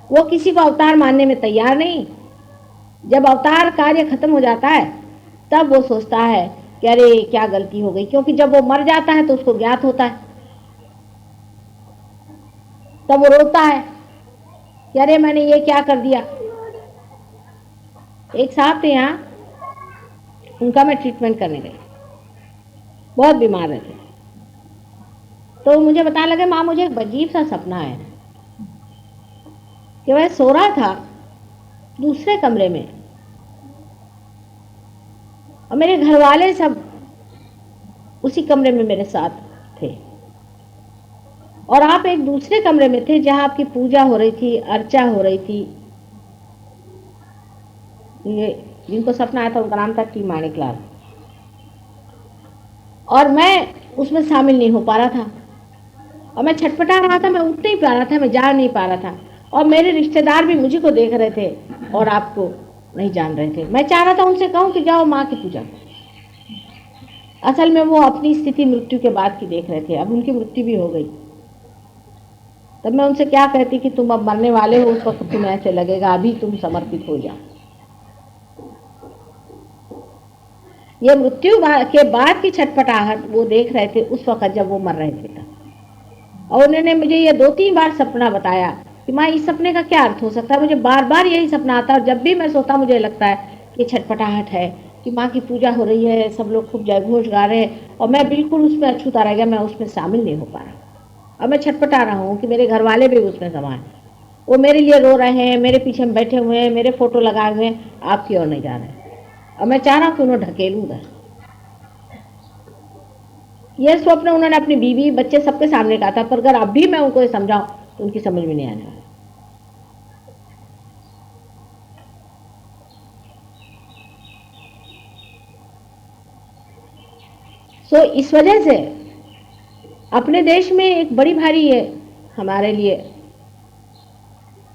वो किसी को अवतार मानने में तैयार नहीं। जब अवतार कार्य खत्म हो जाता है तब वो सोचता है कि अरे क्या गलती हो गई, क्योंकि जब वो मर जाता है तो उसको ज्ञात होता है, तब वो रोता है कि अरे मैंने ये क्या कर दिया। एक साहब थे यहाँ, उनका मैं ट्रीटमेंट करने गई, बहुत बीमार रहते, तो मुझे बताने लगे माँ मुझे एक अजीब सा सपना है कि वह सो रहा था दूसरे कमरे में और मेरे घर वाले सब उसी कमरे में मेरे साथ थे, और आप एक दूसरे कमरे में थे जहां आपकी पूजा हो रही थी, अर्चा हो रही थी। ये जिनको सपना आया था उनका नाम था टी माणिकलाल, और मैं उसमें शामिल नहीं हो पा रहा था, और मैं छटपटा रहा था, मैं उठ नहीं पा रहा था, मैं जा नहीं पा रहा था, और मेरे रिश्तेदार भी मुझे को देख रहे थे और आपको नहीं जान रहे थे। मैं चाह रहा था उनसे कहूं कि जाओ माँ की पूजा करो। असल में वो अपनी स्थिति मृत्यु के बाद की देख रहे थे, अब उनकी मृत्यु भी हो गई। तब मैं उनसे क्या कहती कि तुम अब मरने वाले हो, उस वक्त तुम्हें ऐसे लगेगा अभी तुम समर्पित हो जाओ। ये मृत्यु के बाद की छटपटाहट वो देख रहे थे उस वक्त जब वो मर रहे थे तब, और उन्होंने मुझे ये 2-3 बार सपना बताया कि माँ इस सपने का क्या अर्थ हो सकता है। मुझे बार बार यही सपना आता है, और जब भी मैं सोता मुझे लगता है कि छटपटाहट है कि माँ की पूजा हो रही है, सब लोग खूब जयघोष गा रहे हैं, और मैं बिल्कुल उसमें अछूता रह गया, मैं उसमें शामिल नहीं हो पा रहा, और मैं छटपटा रहा हूँ कि मेरे घर वाले भी उसमें समा हैं, वो मेरे लिए रो रहे हैं, मेरे पीछे में बैठे हुए हैं, मेरे फोटो लगाए हुए हैं, आपकी ओर नहीं जा रहे हैं, और मैं चाह रहा हूँ कि उन्हें ढकेलूँ उधर। यह स्वप्न उन्होंने अपनी बीवी बच्चे सबके सामने कहा था, पर अगर अब भी मैं उनको ये समझाऊं तो उनकी समझ में नहीं आने वाला। सो इस वजह से अपने देश में एक बड़ी भारी है हमारे लिए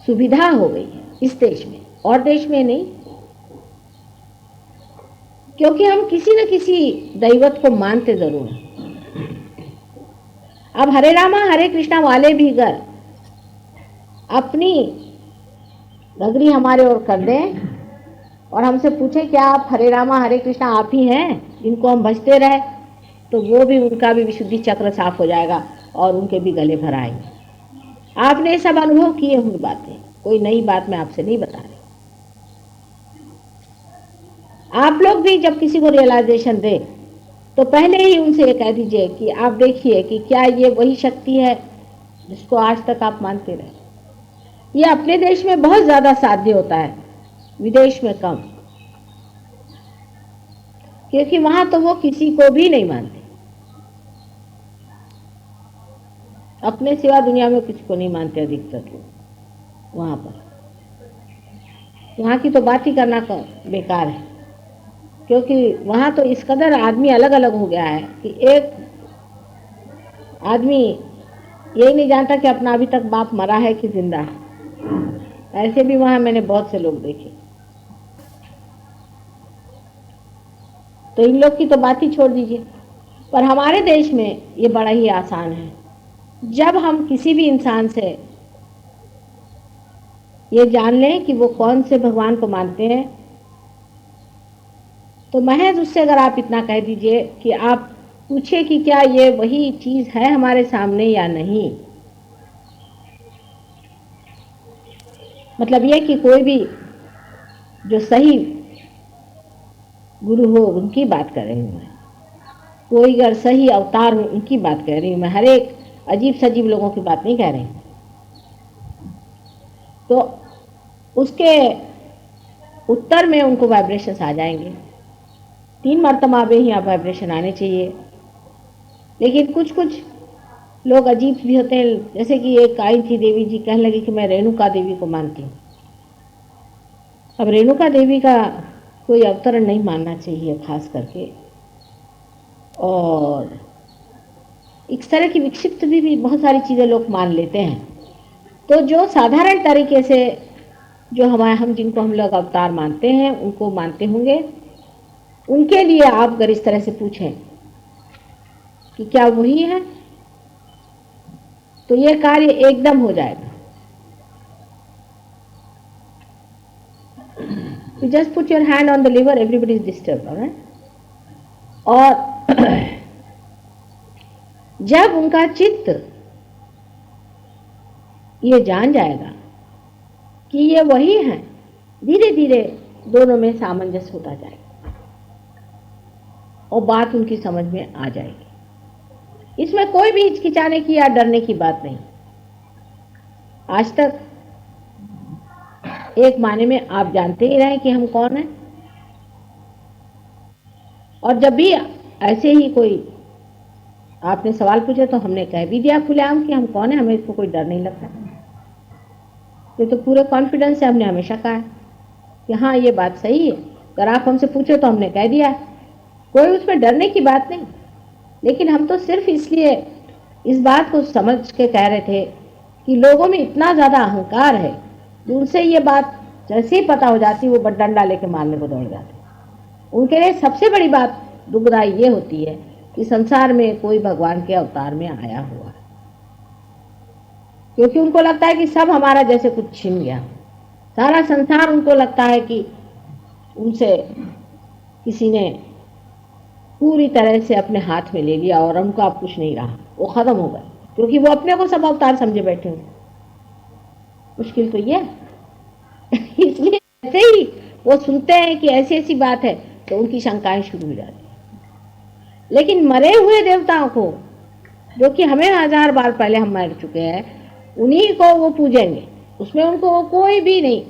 सुविधा हो गई है इस देश में, और देश में नहीं, क्योंकि हम किसी न किसी दैवत को मानते जरूर हैं। अब हरे रामा हरे कृष्णा वाले भी अगर अपनी नगरी हमारे ओर कर दें और हमसे पूछे क्या आप हरे रामा हरे कृष्णा आप ही हैं जिनको हम भजते रहे, तो वो भी उनका भी विशुद्धि चक्र साफ हो जाएगा और उनके भी गले भर आएंगे। आपने ये सब अनुभव किए हुए बातें, कोई नई बात मैं आपसे नहीं बता रही। आप लोग भी जब किसी को रियलाइजेशन दे तो पहले ही उनसे ये कह दीजिए कि आप देखिए कि क्या ये वही शक्ति है जिसको आज तक आप मानते रहे। ये अपने देश में बहुत ज्यादा साध्य होता है, विदेश में कम, क्योंकि वहां तो वो किसी को भी नहीं मानते, अपने सिवा दुनिया में किसी को नहीं मानते अधिकतर लोग वहां पर। वहां की तो बात ही करना बेकार है, क्योंकि वहां तो इस कदर आदमी अलग अलग हो गया है कि एक आदमी यही नहीं जानता कि अपना अभी तक बाप मरा है कि जिंदा है। ऐसे भी वहां मैंने बहुत से लोग देखे। तो इन लोग की तो बात ही छोड़ दीजिए, पर हमारे देश में ये बड़ा ही आसान है। जब हम किसी भी इंसान से ये जान लें कि वो कौन से भगवान को मानते हैं, तो महज उससे अगर आप इतना कह दीजिए कि आप पूछिए कि क्या ये वही चीज है हमारे सामने या नहीं, मतलब ये कि कोई भी जो सही गुरु हो उनकी बात कर रही हूँ मैं, कोई अगर सही अवतार हो उनकी बात कह रही हूँ मैं, हर एक अजीब सजीब लोगों की बात नहीं कह रही हूँ। तो उसके उत्तर में उनको वाइब्रेशंस आ जाएंगे। 3 मरतबा भी यहाँ वाइब्रेशन आने चाहिए। लेकिन कुछ कुछ लोग अजीब भी होते हैं, जैसे कि एक आई थी देवी जी, कहने लगी कि मैं रेणुका देवी को मानती हूँ। अब रेणुका देवी का कोई अवतरण नहीं मानना चाहिए खास करके। और इस तरह की विक्षिप्त भी बहुत सारी चीज़ें लोग मान लेते हैं। तो जो साधारण तरीके से जो हम जिनको हम लोग अवतार मानते हैं उनको मानते होंगे, उनके लिए आप अगर इस तरह से पूछें कि क्या वही है, तो ये कार्य एकदम हो जाएगा। You just put your hand on the liver, everybody is disturbed, all right? और जब उनका चित्त ये जान जाएगा कि ये वही है, धीरे धीरे दोनों में सामंजस्य होता जाएगा और बात उनकी समझ में आ जाएगी। इसमें कोई भी हिचकिचाने की या डरने की बात नहीं। आज तक एक माने में आप जानते ही रहे कि हम कौन हैं, और जब भी ऐसे ही कोई आपने सवाल पूछे तो हमने कह भी दिया खुलेआम कि हम कौन है, हमें इसको कोई डर नहीं लगता। ये तो पूरे कॉन्फिडेंस से हमने हमेशा कहा है कि हाँ ये बात सही है। अगर आप हमसे पूछे तो हमने कह दिया, कोई उसमें डरने की बात नहीं। लेकिन हम तो सिर्फ इसलिए इस बात को समझ के कह रहे थे कि लोगों में इतना ज़्यादा अहंकार है कि उनसे ये बात जैसे ही पता हो जाती वो डंडा लेके मारने को दौड़ जाते। उनके लिए सबसे बड़ी बात दुखदाई ये होती है कि संसार में कोई भगवान के अवतार में आया हुआ है, क्योंकि उनको लगता है कि सब हमारा जैसे कुछ छिन गया। सारा संसार उनको लगता है कि उनसे किसी ने पूरी तरह से अपने हाथ में ले लिया और उनको अब कुछ नहीं रहा, वो खत्म हो गए, क्योंकि वो अपने को सब अवतार समझे बैठे हुए। मुश्किल तो ये इसलिए ऐसे ही वो सुनते हैं कि ऐसी ऐसी बात है तो उनकी शंकाएं शुरू हो जाती। लेकिन मरे हुए देवताओं को, जो कि हमें 1000 बार पहले हम मर चुके हैं, उन्हीं को वो पूजेंगे, उसमें उनको कोई भी नहीं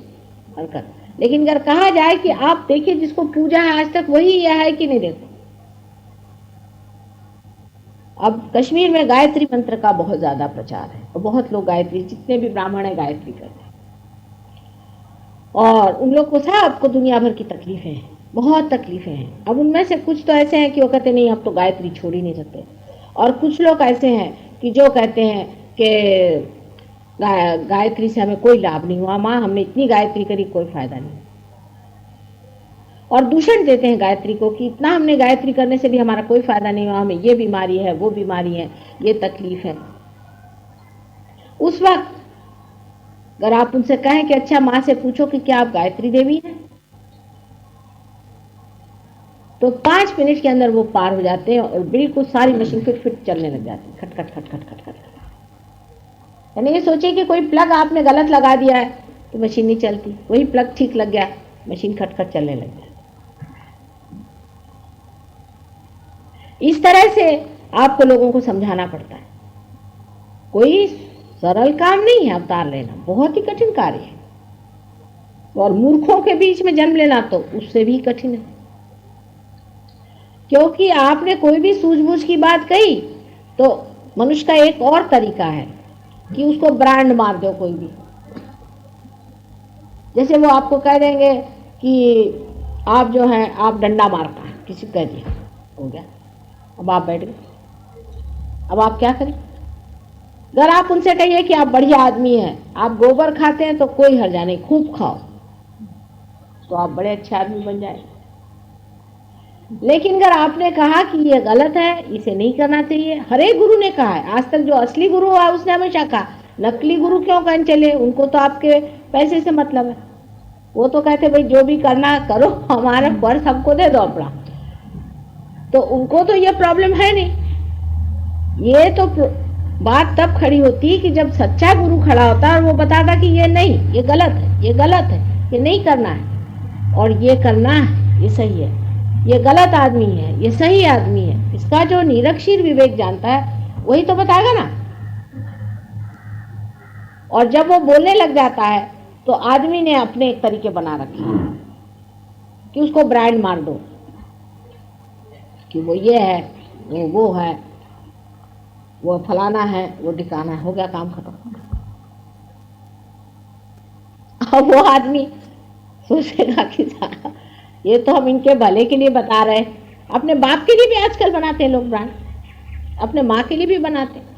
हरकत। लेकिन अगर कहा जाए कि आप देखिए जिसको पूजा है आज तक वही यह है कि नहीं, देखो अब कश्मीर में गायत्री मंत्र का बहुत ज्यादा प्रचार है और बहुत लोग गायत्री, जितने भी ब्राह्मण है गायत्री करते हैं, और उन लोग को सबको दुनिया भर की तकलीफें हैं, बहुत तकलीफें हैं। अब उनमें से कुछ तो ऐसे हैं कि वो कहते नहीं अब तो गायत्री छोड़ ही नहीं सकते, और कुछ लोग ऐसे हैं कि जो कहते हैं कि गायत्री से हमें कोई लाभ नहीं हुआ, माँ हमने इतनी गायत्री करी कोई फायदा नहीं, और दूषण देते हैं गायत्री को कि इतना हमने गायत्री करने से भी हमारा कोई फायदा नहीं हुआ, हमें ये बीमारी है, वो बीमारी है, ये तकलीफ है। उस वक्त अगर आप उनसे कहें कि अच्छा माँ से पूछो कि क्या आप गायत्री देवी हैं, तो 5 मिनट के अंदर वो पार हो जाते हैं और बिल्कुल सारी मशीन फिट चलने लग जाती है, खट खट खट खट खट खट। यानी ये सोचिए कि कोई प्लग आपने गलत लगा दिया है तो मशीन नहीं चलती, वही प्लग ठीक लग गया, मशीन खट खट चलने लग जाती। इस तरह से आपको लोगों को समझाना पड़ता है। कोई सरल काम नहीं है अवतार लेना, बहुत ही कठिन कार्य है, और मूर्खों के बीच में जन्म लेना तो उससे भी कठिन है, क्योंकि आपने कोई भी सूझबूझ की बात कही तो मनुष्य का एक और तरीका है कि उसको ब्रांड मार दो कोई भी। जैसे वो आपको कह देंगे कि आप जो है आप डंडा मारता है, किसी कह दिया हो गया, अब आप बैठ गए, अब आप क्या करें। अगर आप उनसे कहिए कि आप बढ़िया आदमी हैं, आप गोबर खाते हैं तो कोई हर्जा नहीं, खूब खाओ, तो आप बड़े अच्छे आदमी बन जाए। लेकिन अगर आपने कहा कि ये गलत है, इसे नहीं करना चाहिए, हर एक गुरु ने कहा है, आज तक जो असली गुरु है उसने हमेशा कहा, नकली गुरु क्यों कहने चले, उनको तो आपके पैसे से मतलब है, वो तो कहते भाई जो भी करना करो, हमारा पर्स हमको दे दो अपना, तो उनको तो ये प्रॉब्लम है नहीं। ये तो बात तब खड़ी होती कि जब सच्चा गुरु खड़ा होता है और वो बताता कि ये नहीं, ये गलत है, ये गलत है, ये नहीं करना है, और ये करना है, ये सही है, ये गलत आदमी है, ये सही आदमी है। इसका जो निरक्षीर विवेक जानता है वही तो बताएगा ना। और जब वो बोलने लग जाता है तो आदमी ने अपने एक तरीके बना रखे कि उसको ब्रांड मार दो कि वो ये है, वो है, वो फलाना है, वो ठिकाना है, हो गया काम खत्म। अब वो आदमी सोचेगा कि ये तो हम इनके भले के लिए बता रहे हैं। अपने बाप के लिए भी आजकल बनाते हैं लोग ब्रांड, अपने माँ के लिए भी बनाते हैं,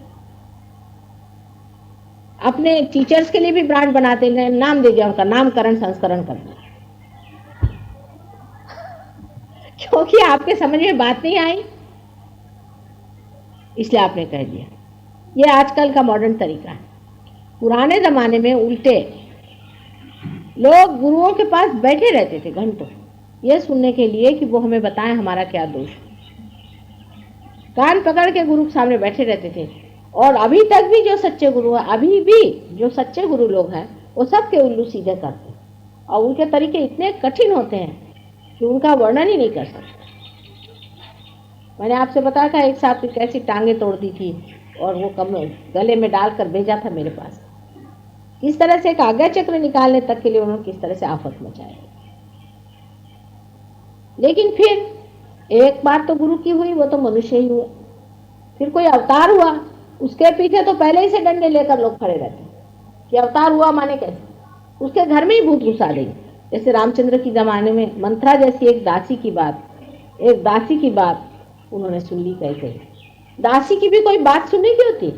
अपने टीचर्स के लिए भी ब्रांड बनाते हैं, नाम दे दिया, उनका नामकरण संस्करण कर दिया, क्योंकि आपके समझ में बात नहीं आई इसलिए आपने कह दिया। ये आजकल का मॉडर्न तरीका है। पुराने जमाने में उल्टे लोग गुरुओं के पास बैठे रहते थे घंटों, ये सुनने के लिए कि वो हमें बताएं हमारा क्या दोष। कान पकड़ के गुरु के सामने बैठे रहते थे। और अभी तक भी जो सच्चे गुरु है, अभी भी जो सच्चे गुरु लोग हैं, वो सबके उल्लू सीधे करते हैं और उनके तरीके इतने कठिन होते हैं कि उनका वर्णन ही नहीं कर सकते। मैंने आपसे बताया था एक साथ कैसी टांगे तोड़ दी थी और वो गले में डालकर भेजा था मेरे पास। किस तरह से एक आज्ञा चक्र निकालने तक के लिए उन्होंने किस तरह से आफत मचाई। लेकिन फिर एक बार तो गुरु की हुई, वो तो मनुष्य ही हुआ। फिर कोई अवतार हुआ, उसके पीछे तो पहले ही से डंडे लेकर लोग खड़े रहते हैं कि अवतार हुआ माने कैसे, उसके घर में ही भूत घुसा देंगे। जैसे रामचंद्र की जमाने में मंथरा जैसी एक दासी की बात उन्होंने सुन ली। कही दासी की भी कोई बात सुनने की होती।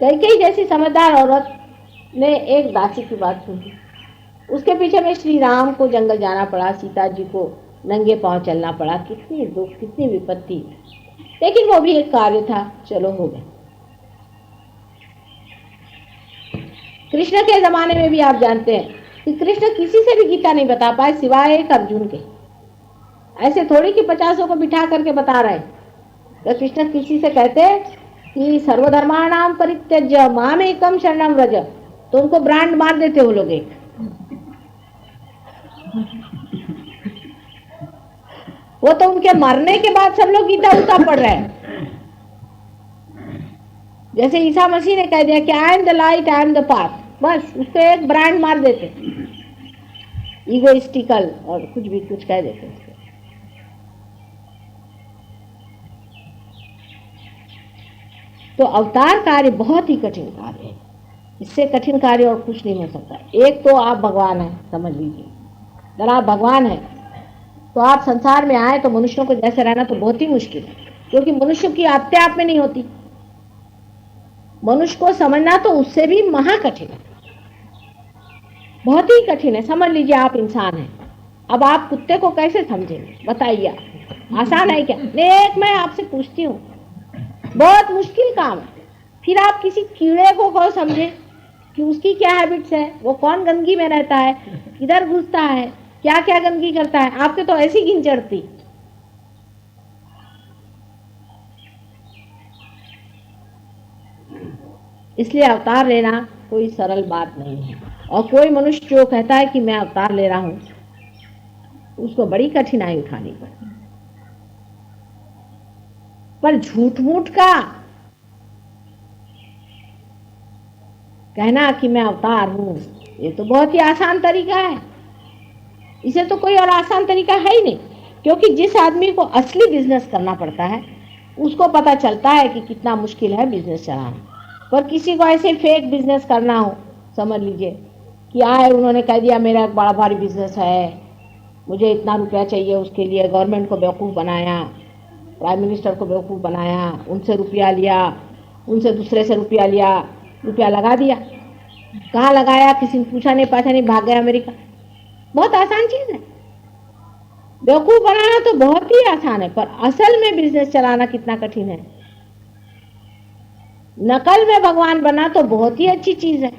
कई जैसी समझदार औरत ने एक दासी की बात सुनी। उसके पीछे में श्री राम को जंगल जाना पड़ा, सीता जी को नंगे पांव चलना पड़ा, कितनी दुख, कितनी विपत्ति, लेकिन वो भी एक कार्य था, चलो हो गया। कृष्ण के जमाने में भी आप जानते हैं कि कृष्ण किसी से भी गीता नहीं बता पाए सिवाय एक अर्जुन के। ऐसे थोड़ी कि 50 को बिठा करके बता रहे। तो कृष्ण किसी से कहते कि सर्वधर्माणाम परित्यज्य मामेकम शरणम व्रज, तो उनको ब्रांड मार देते वो लोग एक। वो तो उनके मरने के बाद सब लोग गीता उता पढ़ रहे हैं। जैसे ईसा मसीह ने कह दिया कि I am the light, I am the path, बस उसको एक ब्रांड मार देते, ईगोइस्टिकल और कुछ कह देते। तो अवतार कार्य बहुत ही कठिन कार्य है, इससे कठिन कार्य और कुछ नहीं हो सकता। एक तो आप भगवान हैं, समझ लीजिए। अगर आप भगवान हैं तो आप संसार में आए तो मनुष्यों को जैसे रहना तो बहुत ही मुश्किल है, क्योंकि मनुष्य की अपने आप में नहीं होती। मनुष्य को समझना तो उससे भी महा कठिन है, बहुत ही कठिन है। समझ लीजिए आप इंसान हैं, अब आप कुत्ते को कैसे समझेंगे बताइए, आसान है क्या? एक मैं आपसे पूछती हूँ, बहुत मुश्किल काम है। फिर आप किसी कीड़े को समझे कि उसकी क्या हैबिट्स है, वो कौन गंदगी में रहता है, किधर घुसता है, क्या क्या गंदगी करता है, आपके तो ऐसी गिन चढ़ती। इसलिए अवतार लेना कोई सरल बात नहीं है। और कोई मनुष्य जो कहता है कि मैं अवतार ले रहा हूं, उसको बड़ी कठिनाई उठानी पड़ती। पर झूठ मूठ का कहना कि मैं अवतार हूं, ये तो बहुत ही आसान तरीका है। इसे तो कोई और आसान तरीका है ही नहीं, क्योंकि जिस आदमी को असली बिजनेस करना पड़ता है उसको पता चलता है कि कितना मुश्किल है बिजनेस चलाना। पर किसी को ऐसे फेक बिजनेस करना हो, समझ लीजिए कि आए उन्होंने कह दिया मेरा एक बड़ा भारी बिजनेस है, मुझे इतना रुपया चाहिए, उसके लिए गवर्नमेंट को बेवकूफ़ बनाया, प्राइम मिनिस्टर को बेवकूफ़ बनाया, उनसे रुपया लिया, उनसे दूसरे से रुपया लिया, रुपया लगा दिया। कहाँ लगाया किसी ने पूछा नहीं, पाछा नहीं, भाग गया अमेरिका। बहुत आसान चीज़ है, बेवकूफ़ बनाना तो बहुत ही आसान है, पर असल में बिजनेस चलाना कितना कठिन है। नकल में भगवान बना तो बहुत ही अच्छी चीज़ है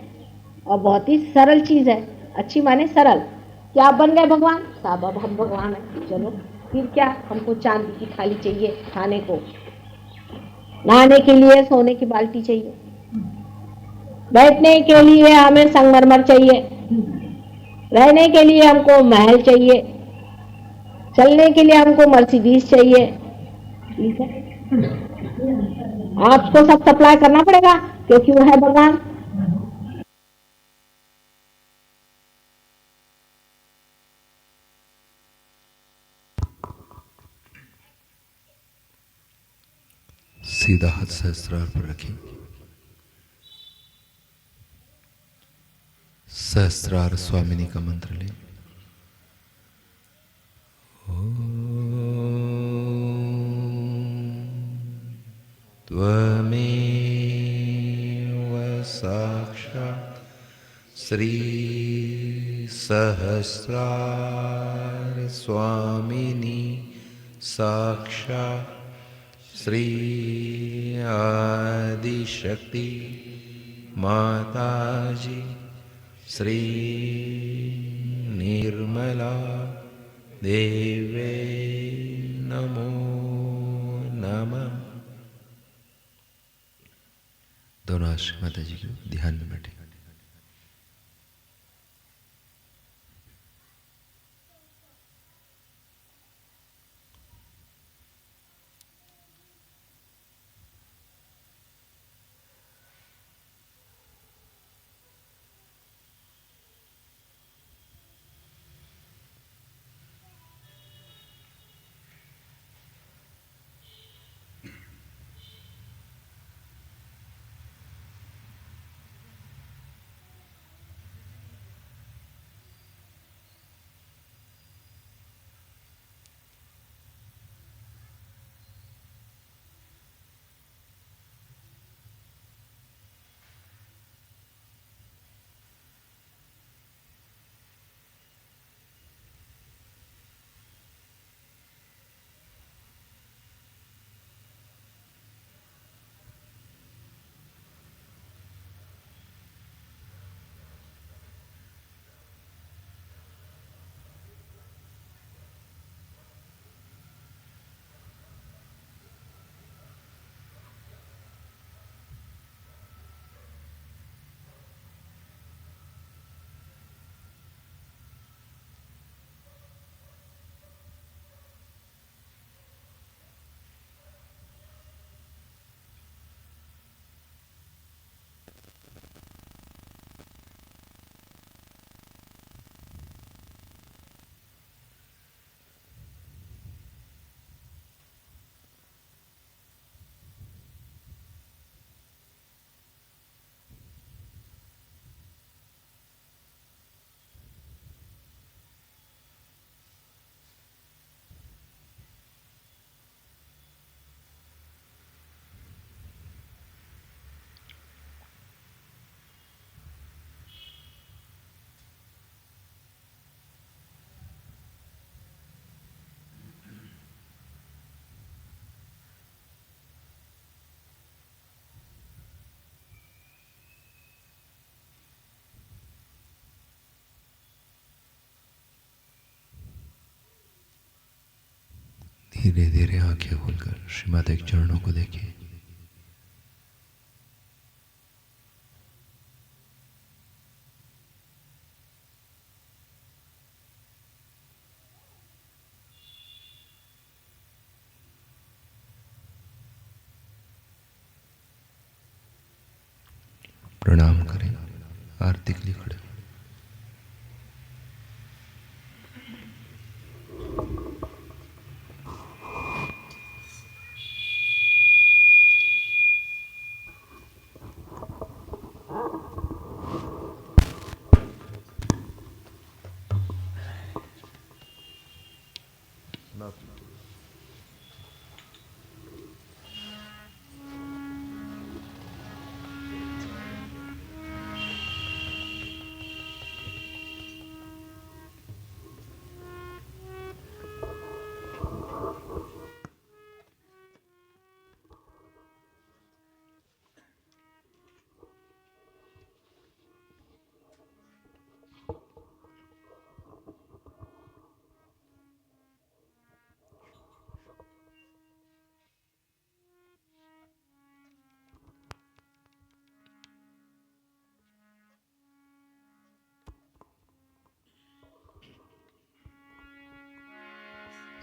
और बहुत ही सरल चीज़ है। अच्छी माने सरल। क्या आप बन गए भगवान? साहब अब हम भगवान हैं, चलो फिर क्या, हमको चांदी की थाली चाहिए खाने को, नहाने के लिए सोने की बाल्टी चाहिए, बैठने के लिए हमें संगमरमर चाहिए, रहने के लिए हमको महल चाहिए, चलने के लिए हमको मर्सिडीज चाहिए। ठीक है, आपको सब सप्लाई करना पड़ेगा क्योंकि वो है भगवान। सीधा हाथ सहस्त्रार पर रखें। सहस्त्रार स्वामिनी का मंत्र लें। त्वमेव साक्षात् श्री सहस्रार स्वामिनी साक्षात् श्री आदिशक्ति माताजी श्री निर्मला देवे नमो नमः। दोनों आश्रम माता जी के ध्यान में बैठे। धीरे धीरे आंखें खोलकर श्रीमाता के चरणों को देखें। प्रणाम करें। आरती के लिए खड़े।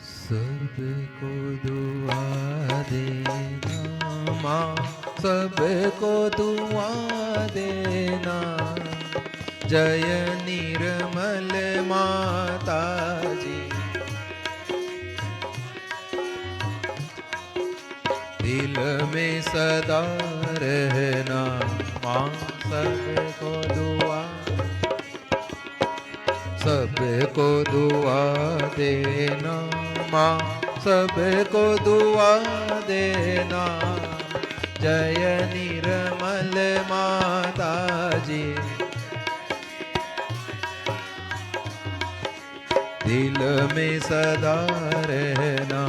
सबको दुआ देना माँ, सबको दुआ देना। जय निर्मल माता जी। दिल दिल में सदा रहना माँ सबको दुआ, सबको दुआ देना माँ, सबको दुआ देना। जय निर्मल माता जी, दिल में सदा रहना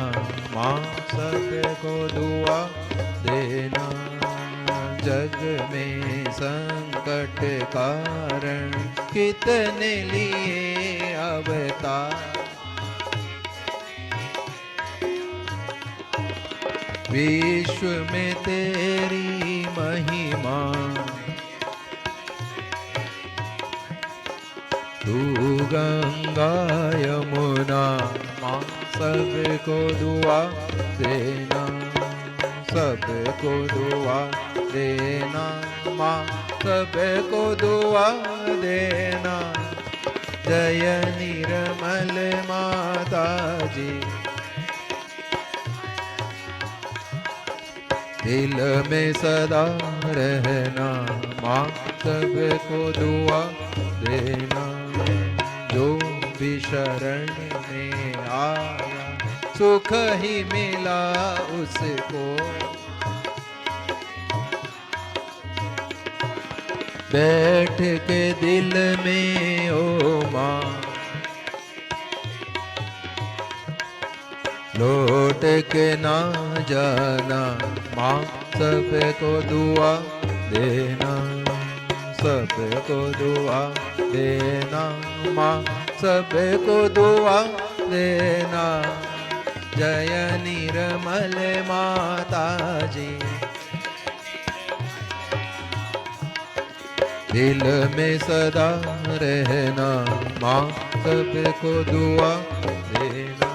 माँ, सबको दुआ देना। जग में संकट कारण कितने लिए अवतार, विश्व में तेरी महिमा, तू गंगा यमुना माँ, सबको दुआ देना, सबको दुआ देना माँ, सबको दुआ देना। जय निर्मल माता जी, दिल में सदा रहना माँ, सबको दुआ देना। जो भी शरण में आया सुख ही मिला उसको, बैठ के दिल में ओ माँ, लौट के ना जाना माँ, सबको दुआ देना, सबको दुआ देना माँ, सबको दुआ देना। जय निर्मल माता जी, दिल में सदा रहना माँ, सबको दुआ देना।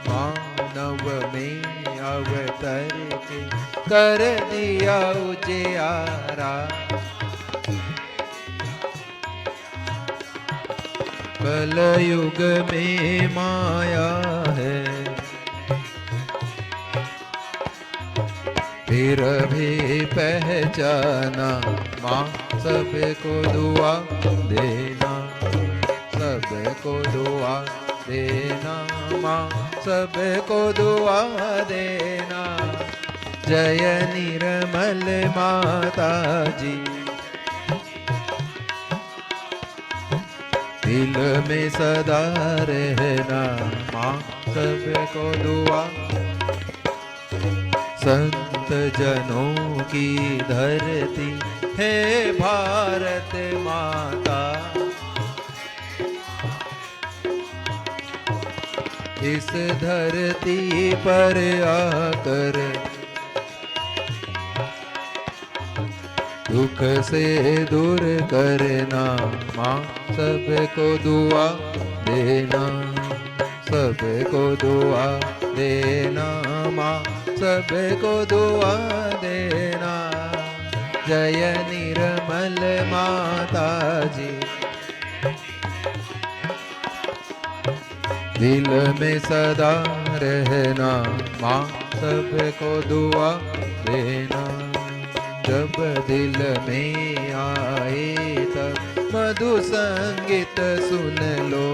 मानव में अवतर के कर दिया उजियारा, कलयुग में माया है, फिर भी पहचाना माँ, सबको दुआ देना, सबको दुआ देना माँ, सबको दुआ देना। जय निर्मल माता जी, दिल में सदा रहना माँ, सबको दुआ। संत जनों की धरती है भारत माता, इस धरती पर आकर दुख से दूर करना माँ, सबको दुआ देना, सबको दुआ देना माँ, सबको दुआ देना। जय निर्मल माता जी, दिल में सदा रहना माँ, सबको दुआ देना। जब दिल में आए तब मधु संगीत सुन लो,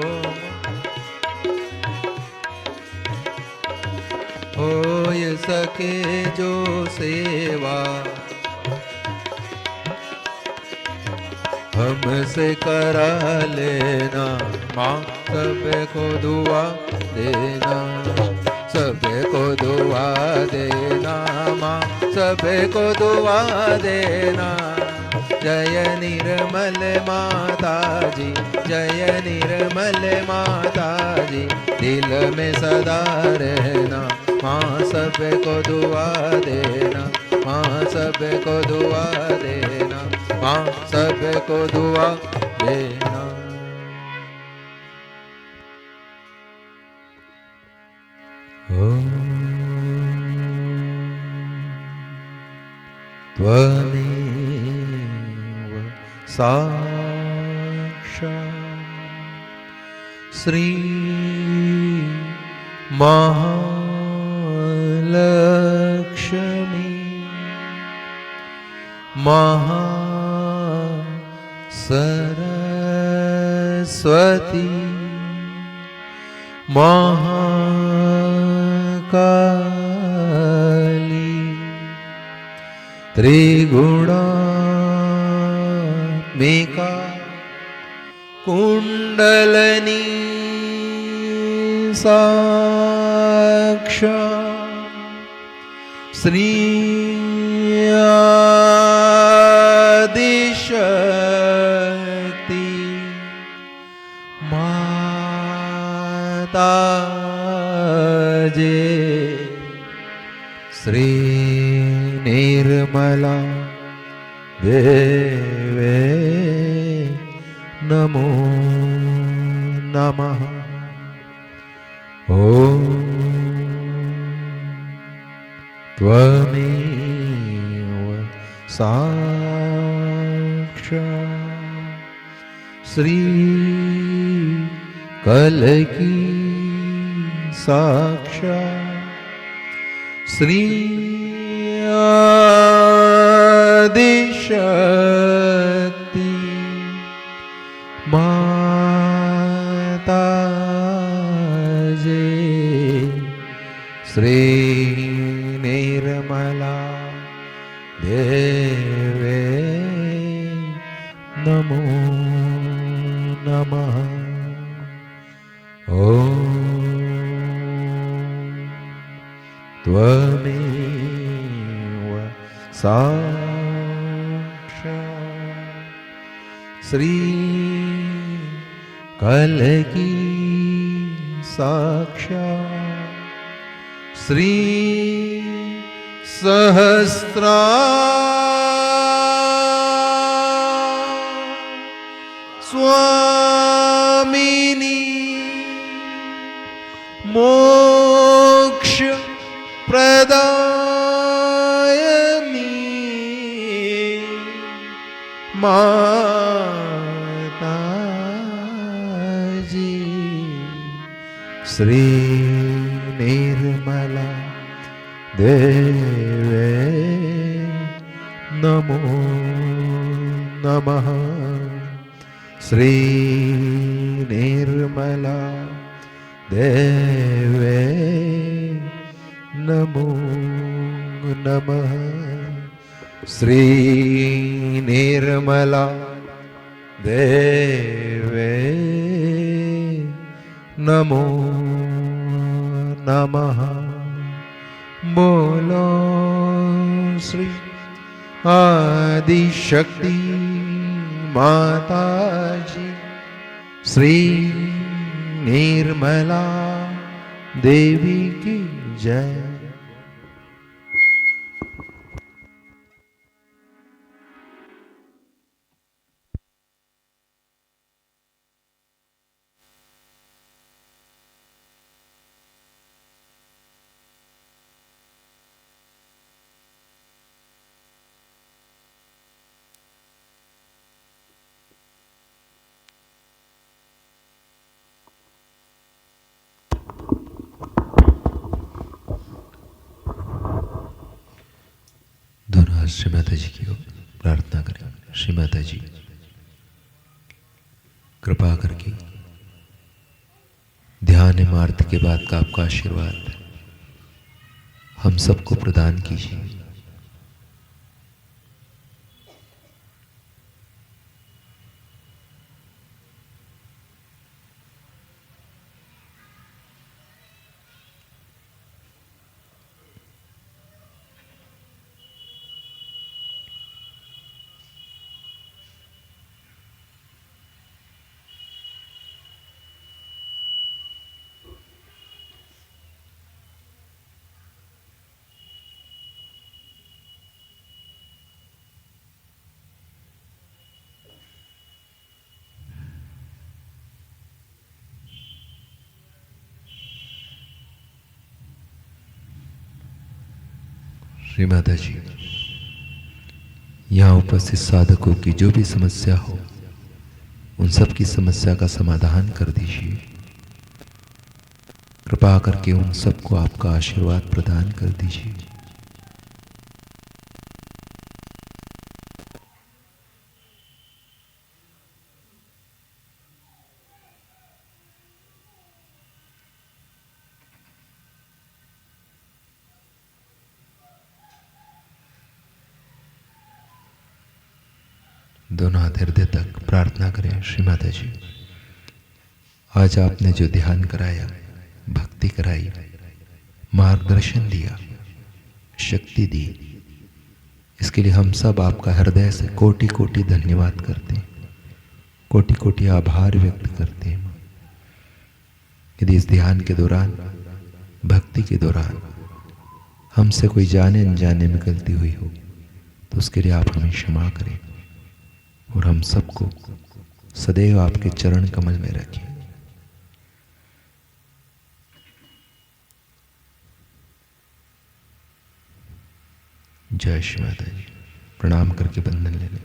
हो सके जो सेवा हमसे करा लेना माँ, सबको दुआ देना, सबको दुआ देना माँ, सबको दुआ देना। जय निर्मल माता जी, जय निर्मल माता जी, दिल में सदा रहना माँ, सबको दुआ देना माँ, सबको दुआ देना माँ, सबको दुआ देना। त्वमेव साक्षात् श्री महालक्ष्मी महासरस्वती महाकाली त्रिगुणात्मिका कुंडलनी साक्षात् श्री आदिशक्ति माताजे श्री निर्मला देवे नमो नमः। ओम त्वमेव साक्षात् श्री कलकी साक्षात् श्री आदिशक्ति माताजे श्री निर्मला देवे नमो नमः। ओम त्वमेव साक्षात् श्री कलकी साक्षात् श्री सहस्रा स्वामिनी मोक्ष प्रदायिनी माताजी श्री निर्मला देवे नमो नमः। श्री निर्मला देवे नमो नमः। श्री निर्मला देवे नमो नमः। बोलो श्री आदिशक्ति माताजी श्री निर्मला देवी की जय। श्री माता जी की प्रार्थना करें। श्री माता जी कृपा करके ध्यान मार्थ के बाद का आपका आशीर्वाद हम सबको प्रदान कीजिए। श्री माता जी यहाँ उपस्थित साधकों की जो भी समस्या हो उन सब की समस्या का समाधान कर दीजिए। कृपा करके उन सबको आपका आशीर्वाद प्रदान कर दीजिए। दोनों हाथ हृदय तक प्रार्थना करें। श्री माता जी, आज आपने जो ध्यान कराया, भक्ति कराई, मार्गदर्शन दिया, शक्ति दी, इसके लिए हम सब आपका हृदय से कोटि कोटि धन्यवाद करते हैं, कोटि कोटि आभार व्यक्त करते हैं। यदि इस ध्यान के दौरान, भक्ति के दौरान हमसे कोई जाने अनजाने में गलती हुई हो तो उसके लिए आप हमें क्षमा करें और हम सबको सदैव आपके चरण कमल में रखें। जय श्री माता जी। प्रणाम करके बंधन ले लें।